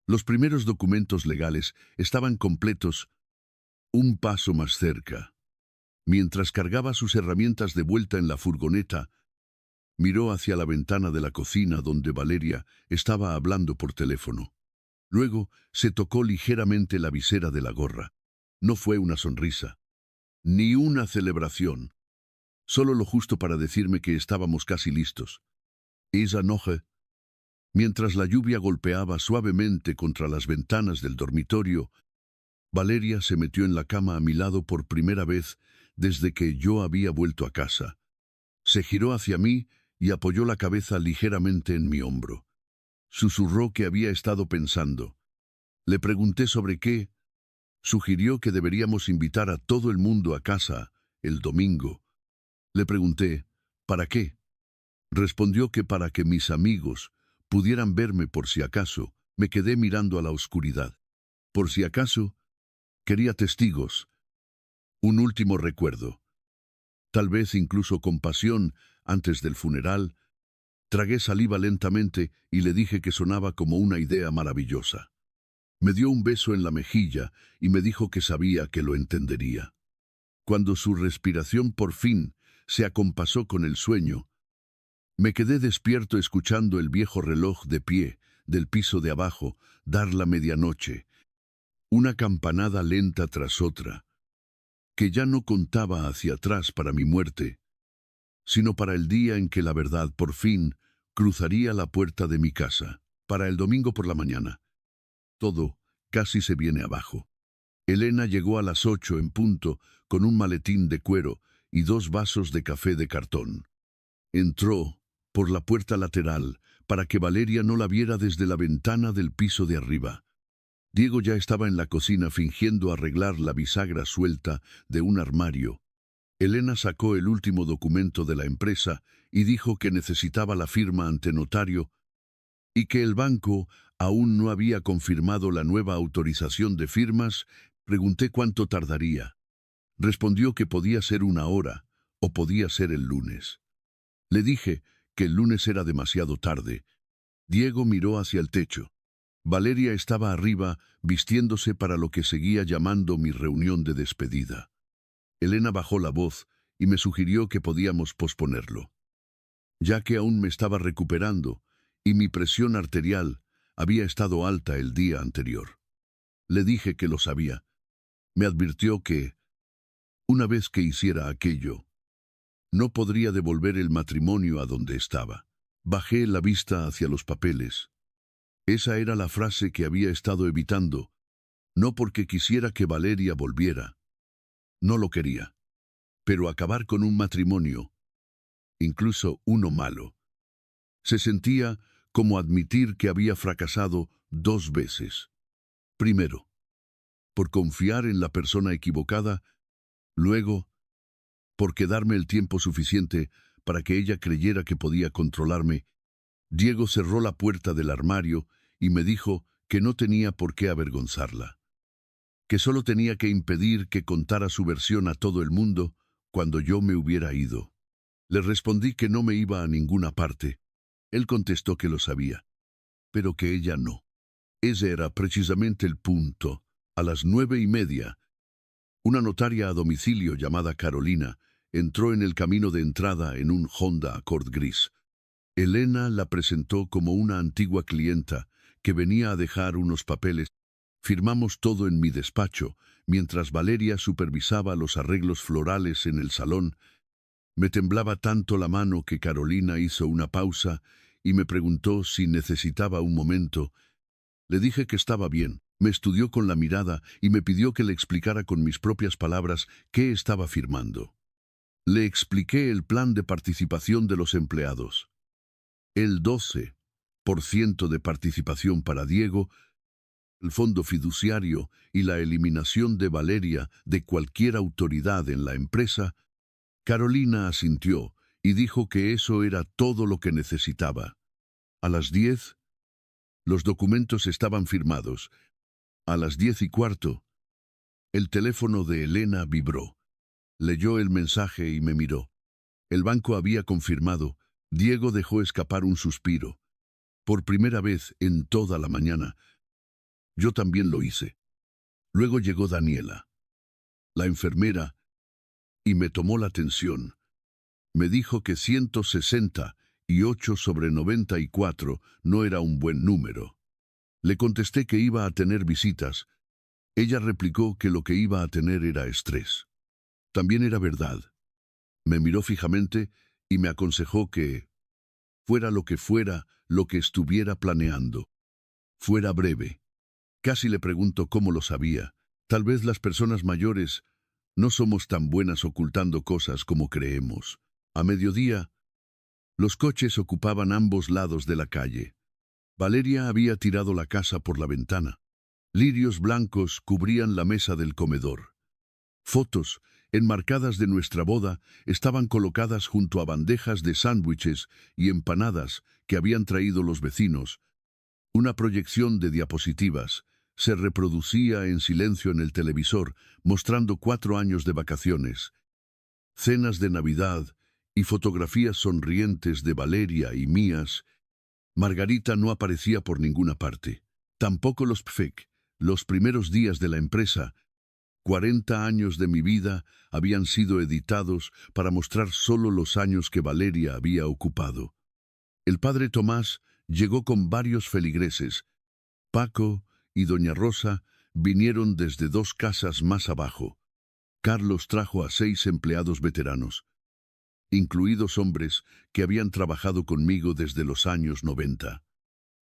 Los primeros documentos legales estaban completos. Un paso más cerca. Mientras cargaba sus herramientas de vuelta en la furgoneta, miró hacia la ventana de la cocina donde Valeria estaba hablando por teléfono. Luego se tocó ligeramente la visera de la gorra. No fue una sonrisa, ni una celebración. Solo lo justo para decirme que estábamos casi listos. Esa noche, mientras la lluvia golpeaba suavemente contra las ventanas del dormitorio, Valeria se metió en la cama a mi lado por primera vez desde que yo había vuelto a casa. Se giró hacia mí y apoyó la cabeza ligeramente en mi hombro. Susurró que había estado pensando. Le pregunté sobre qué. Sugirió que deberíamos invitar a todo el mundo a casa el domingo. Le pregunté, ¿para qué? Respondió que para que mis amigos pudieran verme por si acaso. Me quedé mirando a la oscuridad. Por si acaso, quería testigos. Un último recuerdo. Tal vez incluso compasión antes del funeral. Tragué saliva lentamente y le dije que sonaba como una idea maravillosa. Me dio un beso en la mejilla y me dijo que sabía que lo entendería. Cuando su respiración por fin se acompasó con el sueño. Me quedé despierto escuchando el viejo reloj de pie, del piso de abajo, dar la medianoche. Una campanada lenta tras otra, que ya no contaba hacia atrás para mi muerte, sino para el día en que la verdad, por fin, cruzaría la puerta de mi casa, para el domingo por la mañana. Todo casi se viene abajo. Elena llegó a las 8 en punto, con un maletín de cuero y 2 vasos de café de cartón. Entró por la puerta lateral, para que Valeria no la viera desde la ventana del piso de arriba. Diego ya estaba en la cocina fingiendo arreglar la bisagra suelta de un armario. Elena sacó el último documento de la empresa y dijo que necesitaba la firma ante notario y que el banco aún no había confirmado la nueva autorización de firmas. Pregunté cuánto tardaría. Respondió que podía ser 1 hora o podía ser el lunes. Le dije que el lunes era demasiado tarde. Diego miró hacia el techo. Valeria estaba arriba, vistiéndose para lo que seguía llamando mi reunión de despedida. Elena bajó la voz y me sugirió que podíamos posponerlo, ya que aún me estaba recuperando y mi presión arterial había estado alta el día anterior. Le dije que lo sabía. Me advirtió que, una vez que hiciera aquello, no podría devolver el matrimonio a donde estaba. Bajé la vista hacia los papeles. Esa era la frase que había estado evitando, no porque quisiera que Valeria volviera. No lo quería. Pero acabar con un matrimonio, incluso uno malo, se sentía como admitir que había fracasado 2 veces. Primero, por confiar en la persona equivocada, luego, por quedarme el tiempo suficiente para que ella creyera que podía controlarme. Diego cerró la puerta del armario y me dijo que no tenía por qué avergonzarla, que solo tenía que impedir que contara su versión a todo el mundo cuando yo me hubiera ido. Le respondí que no me iba a ninguna parte. Él contestó que lo sabía, pero que ella no. Ese era precisamente el punto. A las 9:30, una notaria a domicilio llamada Carolina entró en el camino de entrada en un Honda Accord gris. Elena la presentó como una antigua clienta que venía a dejar unos papeles. Firmamos todo en mi despacho, mientras Valeria supervisaba los arreglos florales en el salón. Me temblaba tanto la mano que Carolina hizo una pausa y me preguntó si necesitaba un momento. Le dije que estaba bien. Me estudió con la mirada y me pidió que le explicara con mis propias palabras qué estaba firmando. Le expliqué el plan de participación de los empleados. El 12% de participación para Diego, el fondo fiduciario y la eliminación de Valeria de cualquier autoridad en la empresa. Carolina asintió y dijo que eso era todo lo que necesitaba. A las 10, los documentos estaban firmados. A las 10:15, el teléfono de Elena vibró. Leyó el mensaje y me miró. El banco había confirmado. Diego dejó escapar un suspiro. Por primera vez en toda la mañana. Yo también lo hice. Luego llegó Daniela, la enfermera, y me tomó la tensión. Me dijo que 168 sobre 94 no era un buen número. Le contesté que iba a tener visitas. Ella replicó que lo que iba a tener era estrés. También era verdad. Me miró fijamente y me aconsejó que, fuera lo que fuera, lo que estuviera planeando, fuera breve. Casi le pregunto cómo lo sabía. Tal vez las personas mayores no somos tan buenas ocultando cosas como creemos. A mediodía, los coches ocupaban ambos lados de la calle. Valeria había tirado la casa por la ventana. Lirios blancos cubrían la mesa del comedor. Fotos, enmarcadas de nuestra boda, estaban colocadas junto a bandejas de sándwiches y empanadas que habían traído los vecinos. Una proyección de diapositivas se reproducía en silencio en el televisor, mostrando 4 años de vacaciones, cenas de Navidad y fotografías sonrientes de Valeria y mías. Margarita no aparecía por ninguna parte. Tampoco los PFEC, los primeros días de la empresa. 40 años de mi vida habían sido editados para mostrar solo los años que Valeria había ocupado. El padre Tomás llegó con varios feligreses. Paco y doña Rosa vinieron desde 2 casas más abajo. Carlos trajo a 6 empleados veteranos, incluidos hombres que habían trabajado conmigo desde los años 90.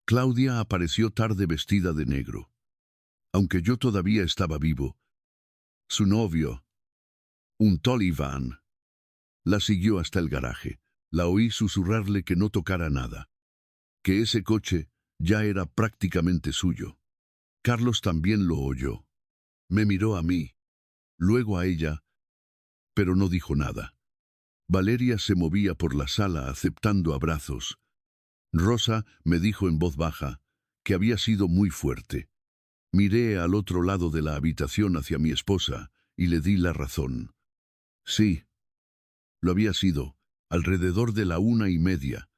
Claudia apareció tarde vestida de negro. Aunque yo todavía estaba vivo, su novio, un tal Iván, la siguió hasta el garaje. La oí susurrarle que no tocara nada, que ese coche ya era prácticamente suyo. Carlos también lo oyó. Me miró a mí, luego a ella, pero no dijo nada. Valeria se movía por la sala aceptando abrazos. Rosa me dijo en voz baja que había sido muy fuerte. Miré al otro lado de la habitación hacia mi esposa y le di la razón. Sí, lo había sido, alrededor de la 1:30.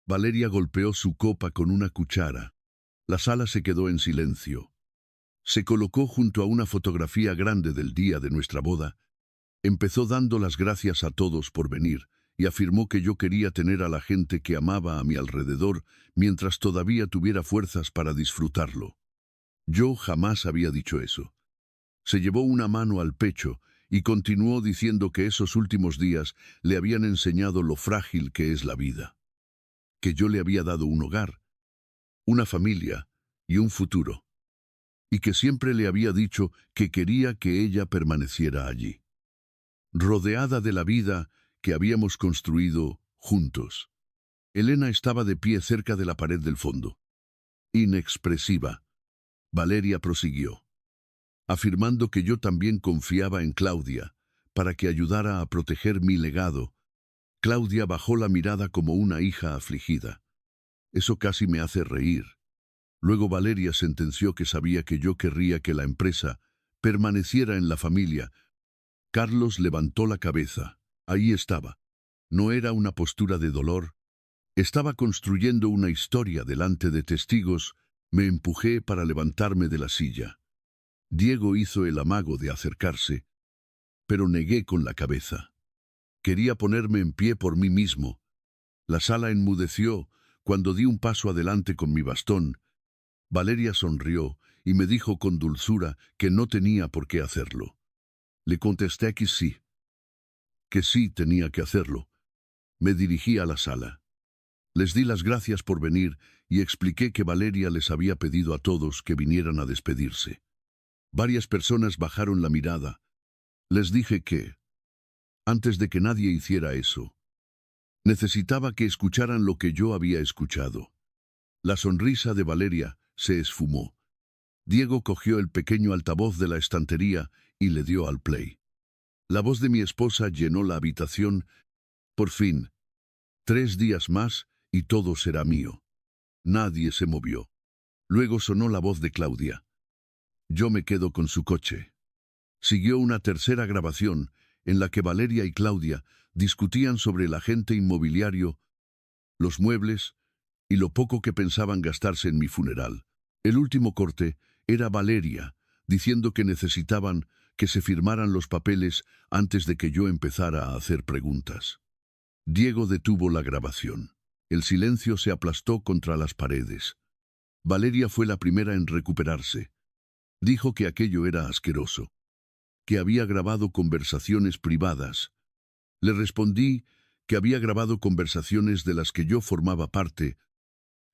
Valeria golpeó su copa con una cuchara. La sala se quedó en silencio. Se colocó junto a una fotografía grande del día de nuestra boda. Empezó dando las gracias a todos por venir y afirmó que yo quería tener a la gente que amaba a mi alrededor mientras todavía tuviera fuerzas para disfrutarlo. Yo jamás había dicho eso. Se llevó una mano al pecho y continuó diciendo que esos últimos días le habían enseñado lo frágil que es la vida. Que yo le había dado un hogar, una familia y un futuro. Y que siempre le había dicho que quería que ella permaneciera allí, rodeada de la vida que habíamos construido juntos. Elena estaba de pie cerca de la pared del fondo, inexpresiva. Valeria prosiguió, afirmando que yo también confiaba en Claudia para que ayudara a proteger mi legado. Claudia bajó la mirada como una hija afligida. Eso casi me hace reír. Luego Valeria sentenció que sabía que yo querría que la empresa permaneciera en la familia. Carlos levantó la cabeza. Ahí estaba. No era una postura de dolor. Estaba construyendo una historia delante de testigos. Me empujé para levantarme de la silla. Diego hizo el amago de acercarse, pero negué con la cabeza. Quería ponerme en pie por mí mismo. La sala enmudeció cuando di un paso adelante con mi bastón. Valeria sonrió y me dijo con dulzura que no tenía por qué hacerlo. Le contesté que sí tenía que hacerlo. Me dirigí a la sala. Les di las gracias por venir y expliqué que Valeria les había pedido a todos que vinieran a despedirse. Varias personas bajaron la mirada. Les dije que, antes de que nadie hiciera eso, necesitaba que escucharan lo que yo había escuchado. La sonrisa de Valeria se esfumó. Diego cogió el pequeño altavoz de la estantería y le dio al play. La voz de mi esposa llenó la habitación. Por fin, 3 días más y todo será mío. Nadie se movió. Luego sonó la voz de Claudia. Yo me quedo con su coche. Siguió una tercera grabación en la que Valeria y Claudia discutían sobre el agente inmobiliario, los muebles y lo poco que pensaban gastarse en mi funeral. El último corte era Valeria diciendo que necesitaban que se firmaran los papeles antes de que yo empezara a hacer preguntas. Diego detuvo la grabación. El silencio se aplastó contra las paredes. Valeria fue la primera en recuperarse. Dijo que aquello era asqueroso, que había grabado conversaciones privadas. Le respondí que había grabado conversaciones de las que yo formaba parte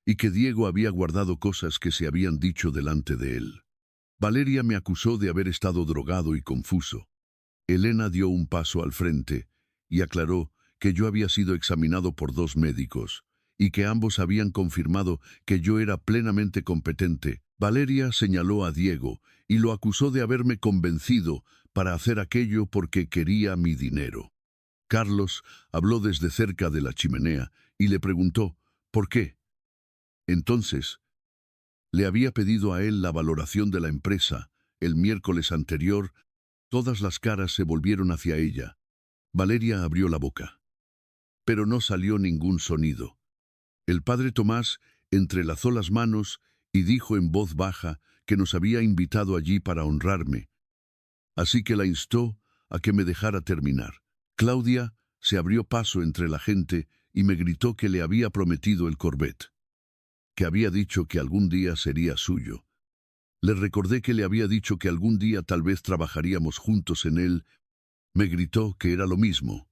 y que Diego había guardado cosas que se habían dicho delante de él. Valeria me acusó de haber estado drogado y confuso. Elena dio un paso al frente y aclaró que yo había sido examinado por 2 médicos y que ambos habían confirmado que yo era plenamente competente. Valeria señaló a Diego y lo acusó de haberme convencido para hacer aquello porque quería mi dinero. Carlos habló desde cerca de la chimenea y le preguntó, ¿por qué? Entonces, le había pedido a él la valoración de la empresa. El miércoles anterior, todas las caras se volvieron hacia ella. Valeria abrió la boca, pero no salió ningún sonido. El padre Tomás entrelazó las manos y dijo en voz baja que nos había invitado allí para honrarme. así que la instó a que me dejara terminar. Claudia se abrió paso entre la gente y me gritó que le había prometido el Corvette, que había dicho que algún día sería suyo. Le recordé que le había dicho que algún día tal vez trabajaríamos juntos en él. Me gritó que era lo mismo.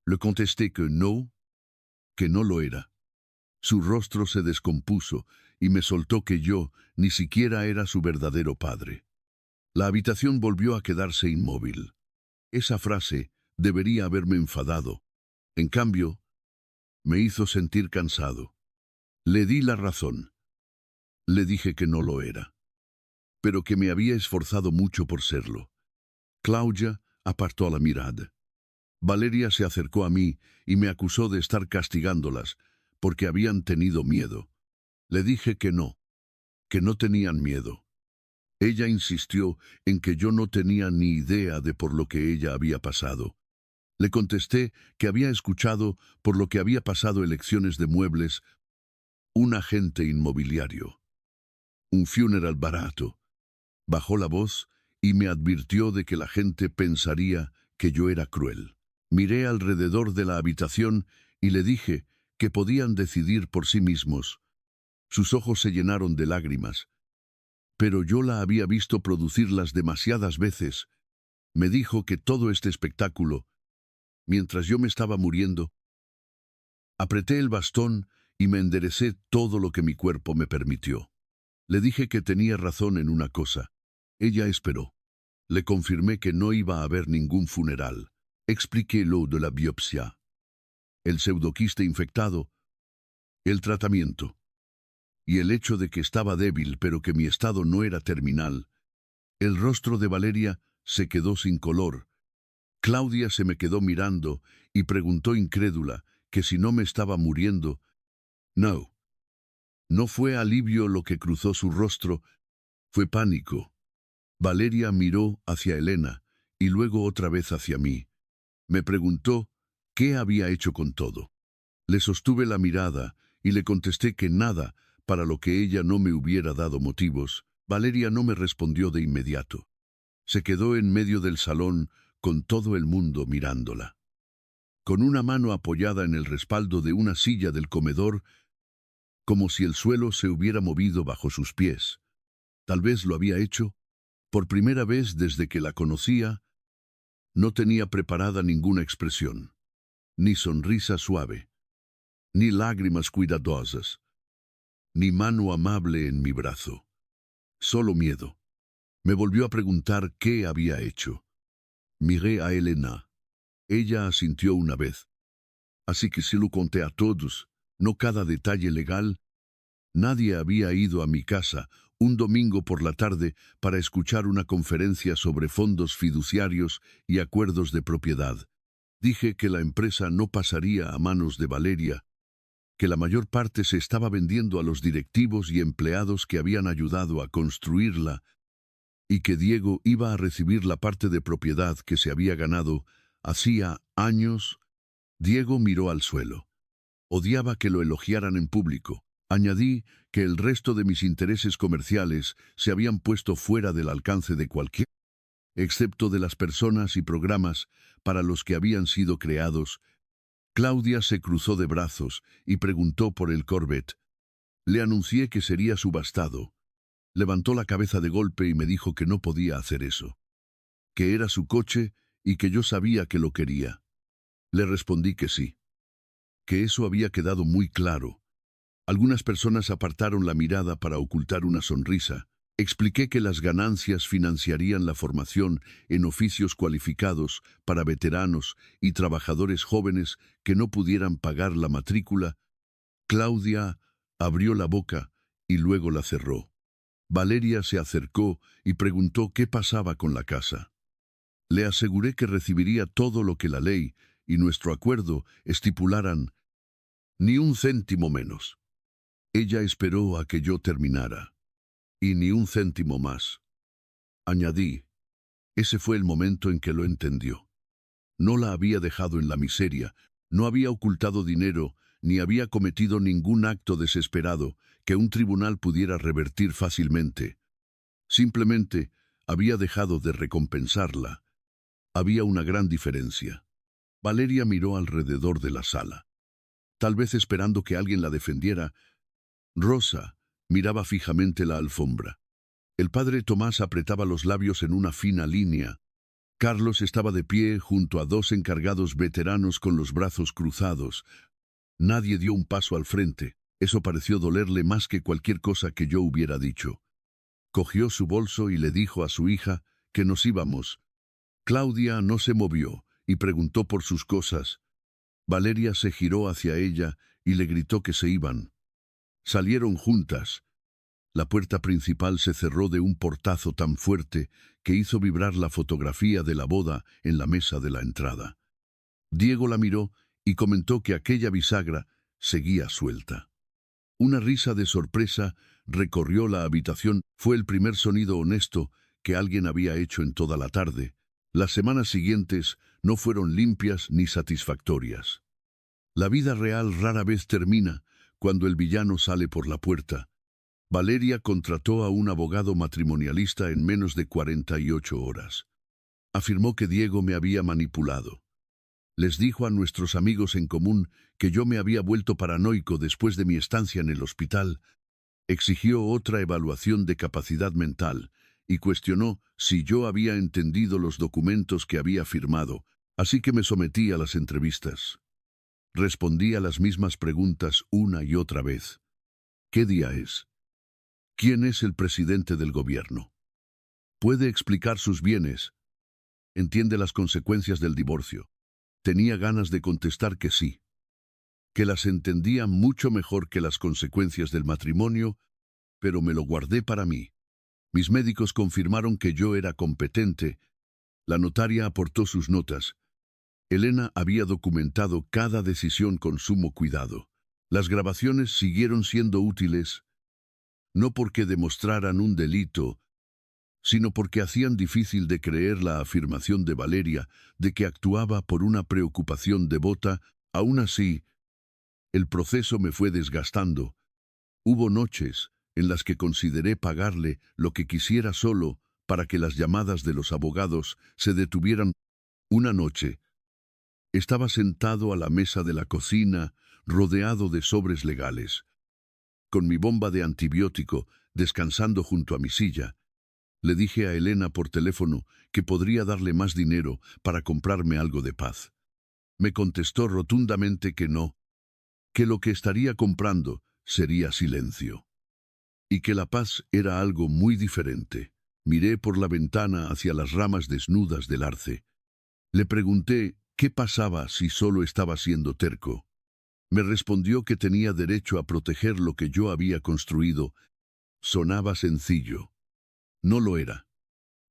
Le contesté que no lo era. Su rostro se descompuso y me soltó que yo ni siquiera era su verdadero padre. La habitación volvió a quedarse inmóvil. Esa frase debería haberme enfadado. En cambio, me hizo sentir cansado. Le di la razón. Le dije que no lo era, pero que me había esforzado mucho por serlo. Claudia apartó la mirada. Valeria se acercó a mí y me acusó de estar castigándolas porque habían tenido miedo. Le dije que no tenían miedo. Ella insistió en que yo no tenía ni idea de por lo que ella había pasado. Le contesté que había escuchado por lo que había pasado elecciones de muebles, un agente inmobiliario, un funeral barato. Bajó la voz y me advirtió de que la gente pensaría que yo era cruel. Miré alrededor de la habitación y le dije que podían decidir por sí mismos. Sus ojos se llenaron de lágrimas. Pero yo la había visto producirlas demasiadas veces. Me dijo que todo este espectáculo, mientras yo me estaba muriendo, apreté el bastón y me enderecé todo lo que mi cuerpo me permitió. Le dije que tenía razón en una cosa. Ella esperó. Le confirmé que no iba a haber ningún funeral. Expliqué lo de la biopsia, el pseudoquiste infectado, el tratamiento y el hecho de que estaba débil pero que mi estado no era terminal. El rostro de Valeria se quedó sin color. Claudia se me quedó mirando y preguntó incrédula que si no me estaba muriendo. No. No fue alivio lo que cruzó su rostro, fue pánico. Valeria miró hacia Elena y luego otra vez hacia mí. Me preguntó qué había hecho con todo. Le sostuve la mirada y le contesté que nada para lo que ella no me hubiera dado motivos. Valeria no me respondió de inmediato. Se quedó en medio del salón con todo el mundo mirándola. Con una mano apoyada en el respaldo de una silla del comedor, como si el suelo se hubiera movido bajo sus pies. Tal vez lo había hecho. Por primera vez desde que la conocía, no tenía preparada ninguna expresión, ni sonrisa suave, ni lágrimas cuidadosas, ni mano amable en mi brazo. Solo miedo. Me volvió a preguntar qué había hecho. Miré a Elena. Ella asintió una vez. Así que se lo conté a todos, no cada detalle legal. Nadie había ido a mi casa un domingo por la tarde para escuchar una conferencia sobre fondos fiduciarios y acuerdos de propiedad. Dije que la empresa no pasaría a manos de Valeria, que la mayor parte se estaba vendiendo a los directivos y empleados que habían ayudado a construirla, y que Diego iba a recibir la parte de propiedad que se había ganado hacía años. Diego miró al suelo. Odiaba que lo elogiaran en público. Añadí que el resto de mis intereses comerciales se habían puesto fuera del alcance de cualquier, excepto de las personas y programas para los que habían sido creados. Claudia se cruzó de brazos y preguntó por el Corvette. Le anuncié que sería subastado. Levantó la cabeza de golpe y me dijo que no podía hacer eso, que era su coche y que yo sabía que lo quería. Le respondí que sí, que eso había quedado muy claro. Algunas personas apartaron la mirada para ocultar una sonrisa. Expliqué que las ganancias financiarían la formación en oficios cualificados para veteranos y trabajadores jóvenes que no pudieran pagar la matrícula. Claudia abrió la boca y luego la cerró. Valeria se acercó y preguntó qué pasaba con la casa. Le aseguré que recibiría todo lo que la ley y nuestro acuerdo estipularan, ni un céntimo menos. Ella esperó a que yo terminara. Y ni un céntimo más. Añadí. Ese fue el momento en que lo entendió. No la había dejado en la miseria, no había ocultado dinero, ni había cometido ningún acto desesperado que un tribunal pudiera revertir fácilmente. Simplemente había dejado de recompensarla. Había una gran diferencia. Valeria miró alrededor de la sala, tal vez esperando que alguien la defendiera. Rosa miraba fijamente la alfombra. El padre Tomás apretaba los labios en una fina línea. Carlos estaba de pie junto a dos encargados veteranos con los brazos cruzados. Nadie dio un paso al frente. Eso pareció dolerle más que cualquier cosa que yo hubiera dicho. Cogió su bolso y le dijo a su hija que nos íbamos. Claudia no se movió y preguntó por sus cosas. Valeria se giró hacia ella y le gritó que se iban. Salieron juntas. La puerta principal se cerró de un portazo tan fuerte que hizo vibrar la fotografía de la boda en la mesa de la entrada. Diego la miró y comentó que aquella bisagra seguía suelta. Una risa de sorpresa recorrió la habitación. Fue el primer sonido honesto que alguien había hecho en toda la tarde. Las semanas siguientes no fueron limpias ni satisfactorias. La vida real rara vez termina cuando el villano sale por la puerta. Valeria contrató a un abogado matrimonialista en menos de 48 horas. Afirmó que Diego me había manipulado. Les dijo a nuestros amigos en común que yo me había vuelto paranoico después de mi estancia en el hospital. Exigió otra evaluación de capacidad mental y cuestionó si yo había entendido los documentos que había firmado, así que me sometí a las entrevistas. Respondí a las mismas preguntas una y otra vez. ¿Qué día es? ¿Quién es el presidente del gobierno? ¿Puede explicar sus bienes? ¿Entiende las consecuencias del divorcio? Tenía ganas de contestar que sí, que las entendía mucho mejor que las consecuencias del matrimonio, pero me lo guardé para mí. Mis médicos confirmaron que yo era competente. La notaria aportó sus notas. Elena había documentado cada decisión con sumo cuidado. Las grabaciones siguieron siendo útiles, no porque demostraran un delito, sino porque hacían difícil de creer la afirmación de Valeria de que actuaba por una preocupación devota. Aún así, el proceso me fue desgastando. Hubo noches en las que consideré pagarle lo que quisiera solo para que las llamadas de los abogados se detuvieran. Una noche, estaba sentado a la mesa de la cocina, rodeado de sobres legales, con mi bomba de antibiótico descansando junto a mi silla. Le dije a Elena por teléfono que podría darle más dinero para comprarme algo de paz. Me contestó rotundamente que no, que lo que estaría comprando sería silencio, y que la paz era algo muy diferente. Miré por la ventana hacia las ramas desnudas del arce. Le pregunté qué pasaba si solo estaba siendo terco. Me respondió que tenía derecho a proteger lo que yo había construido. Sonaba sencillo. No lo era.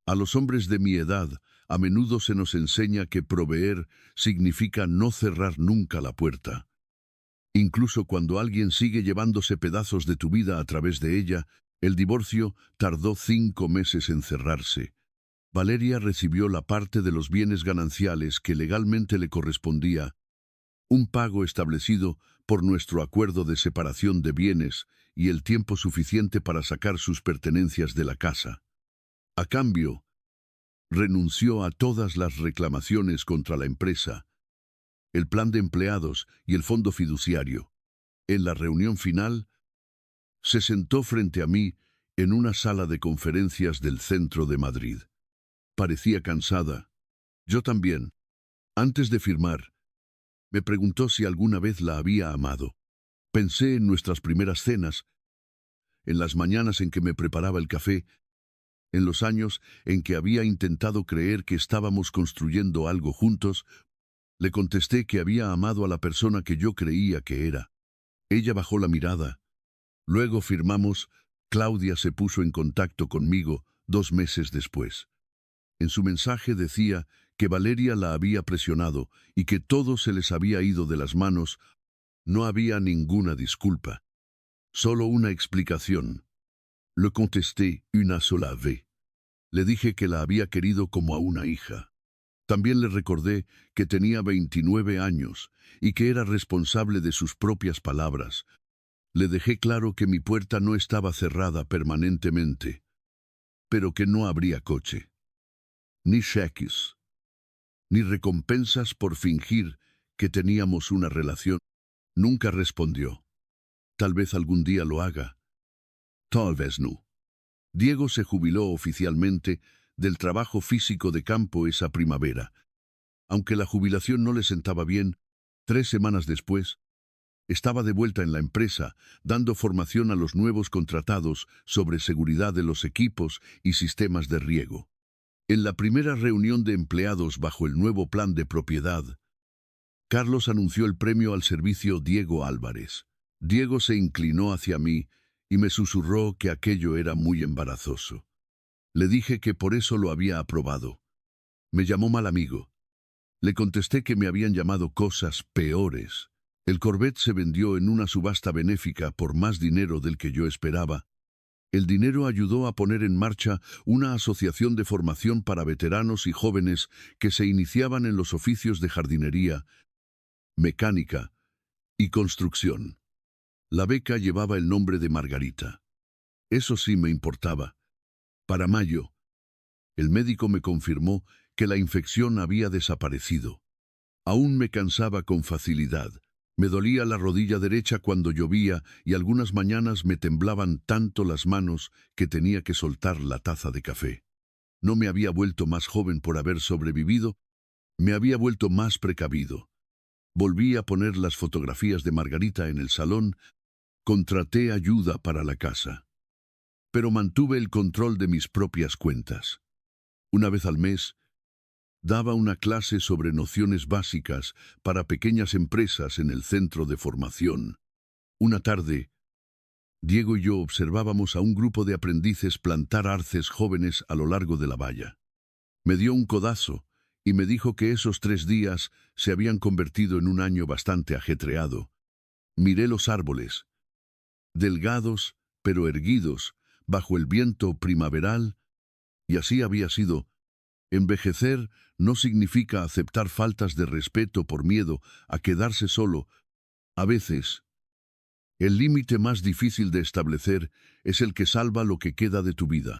A los hombres de mi edad, a menudo se nos enseña que proveer significa no cerrar nunca la puerta. Incluso cuando alguien sigue llevándose pedazos de tu vida a través de ella, el divorcio tardó 5 meses en cerrarse. Valeria recibió la parte de los bienes gananciales que legalmente le correspondía, un pago establecido por nuestro acuerdo de separación de bienes y el tiempo suficiente para sacar sus pertenencias de la casa. A cambio, renunció a todas las reclamaciones contra la empresa, el plan de empleados y el fondo fiduciario. En la reunión final, se sentó frente a mí en una sala de conferencias del centro de Madrid. Parecía cansada. Yo también. Antes de firmar, me preguntó si alguna vez la había amado. Pensé en nuestras primeras cenas, en las mañanas en que me preparaba el café, en los años en que había intentado creer que estábamos construyendo algo juntos. Le contesté que había amado a la persona que yo creía que era. Ella bajó la mirada. Luego firmamos. Claudia se puso en contacto conmigo 2 meses después. En su mensaje decía que Valeria la había presionado y que todo se les había ido de las manos. No había ninguna disculpa, solo una explicación. Le contesté una sola vez. Le dije que la había querido como a una hija. También le recordé que tenía 29 años y que era responsable de sus propias palabras. Le dejé claro que mi puerta no estaba cerrada permanentemente. pero que no habría coche, ni cheques, ni recompensas por fingir que teníamos una relación. Nunca respondió. Tal vez algún día lo haga. Tal vez no. Diego se jubiló oficialmente del trabajo físico de campo esa primavera. Aunque la jubilación no le sentaba bien, 3 semanas después, estaba de vuelta en la empresa, dando formación a los nuevos contratados sobre seguridad de los equipos y sistemas de riego. En la primera reunión de empleados bajo el nuevo plan de propiedad, Carlos anunció el premio al servicio Diego Álvarez. Diego se inclinó hacia mí y me susurró que aquello era muy embarazoso. Le dije que por eso lo había aprobado. Me llamó mal amigo. Le contesté que me habían llamado cosas peores. El Corvette se vendió en una subasta benéfica por más dinero del que yo esperaba. El dinero ayudó a poner en marcha una asociación de formación para veteranos y jóvenes que se iniciaban en los oficios de jardinería, mecánica y construcción. La beca llevaba el nombre de Margarita. Eso sí me importaba. Para mayo, el médico me confirmó que la infección había desaparecido. Aún me cansaba con facilidad. Me dolía la rodilla derecha cuando llovía y algunas mañanas me temblaban tanto las manos que tenía que soltar la taza de café. No me había vuelto más joven por haber sobrevivido, me había vuelto más precavido. Volví a poner las fotografías de Margarita en el salón, contraté ayuda para la casa. Pero mantuve el control de mis propias cuentas. Una vez al mes, daba una clase sobre nociones básicas para pequeñas empresas en el centro de formación. Una tarde, Diego y yo observábamos a un grupo de aprendices plantar arces jóvenes a lo largo de la valla. Me dio un codazo y me dijo que esos 3 días se habían convertido en un año bastante ajetreado. Miré los árboles, delgados pero erguidos, bajo el viento primaveral, y así había sido. Envejecer no significa aceptar faltas de respeto por miedo a quedarse solo. A veces, el límite más difícil de establecer es el que salva lo que queda de tu vida.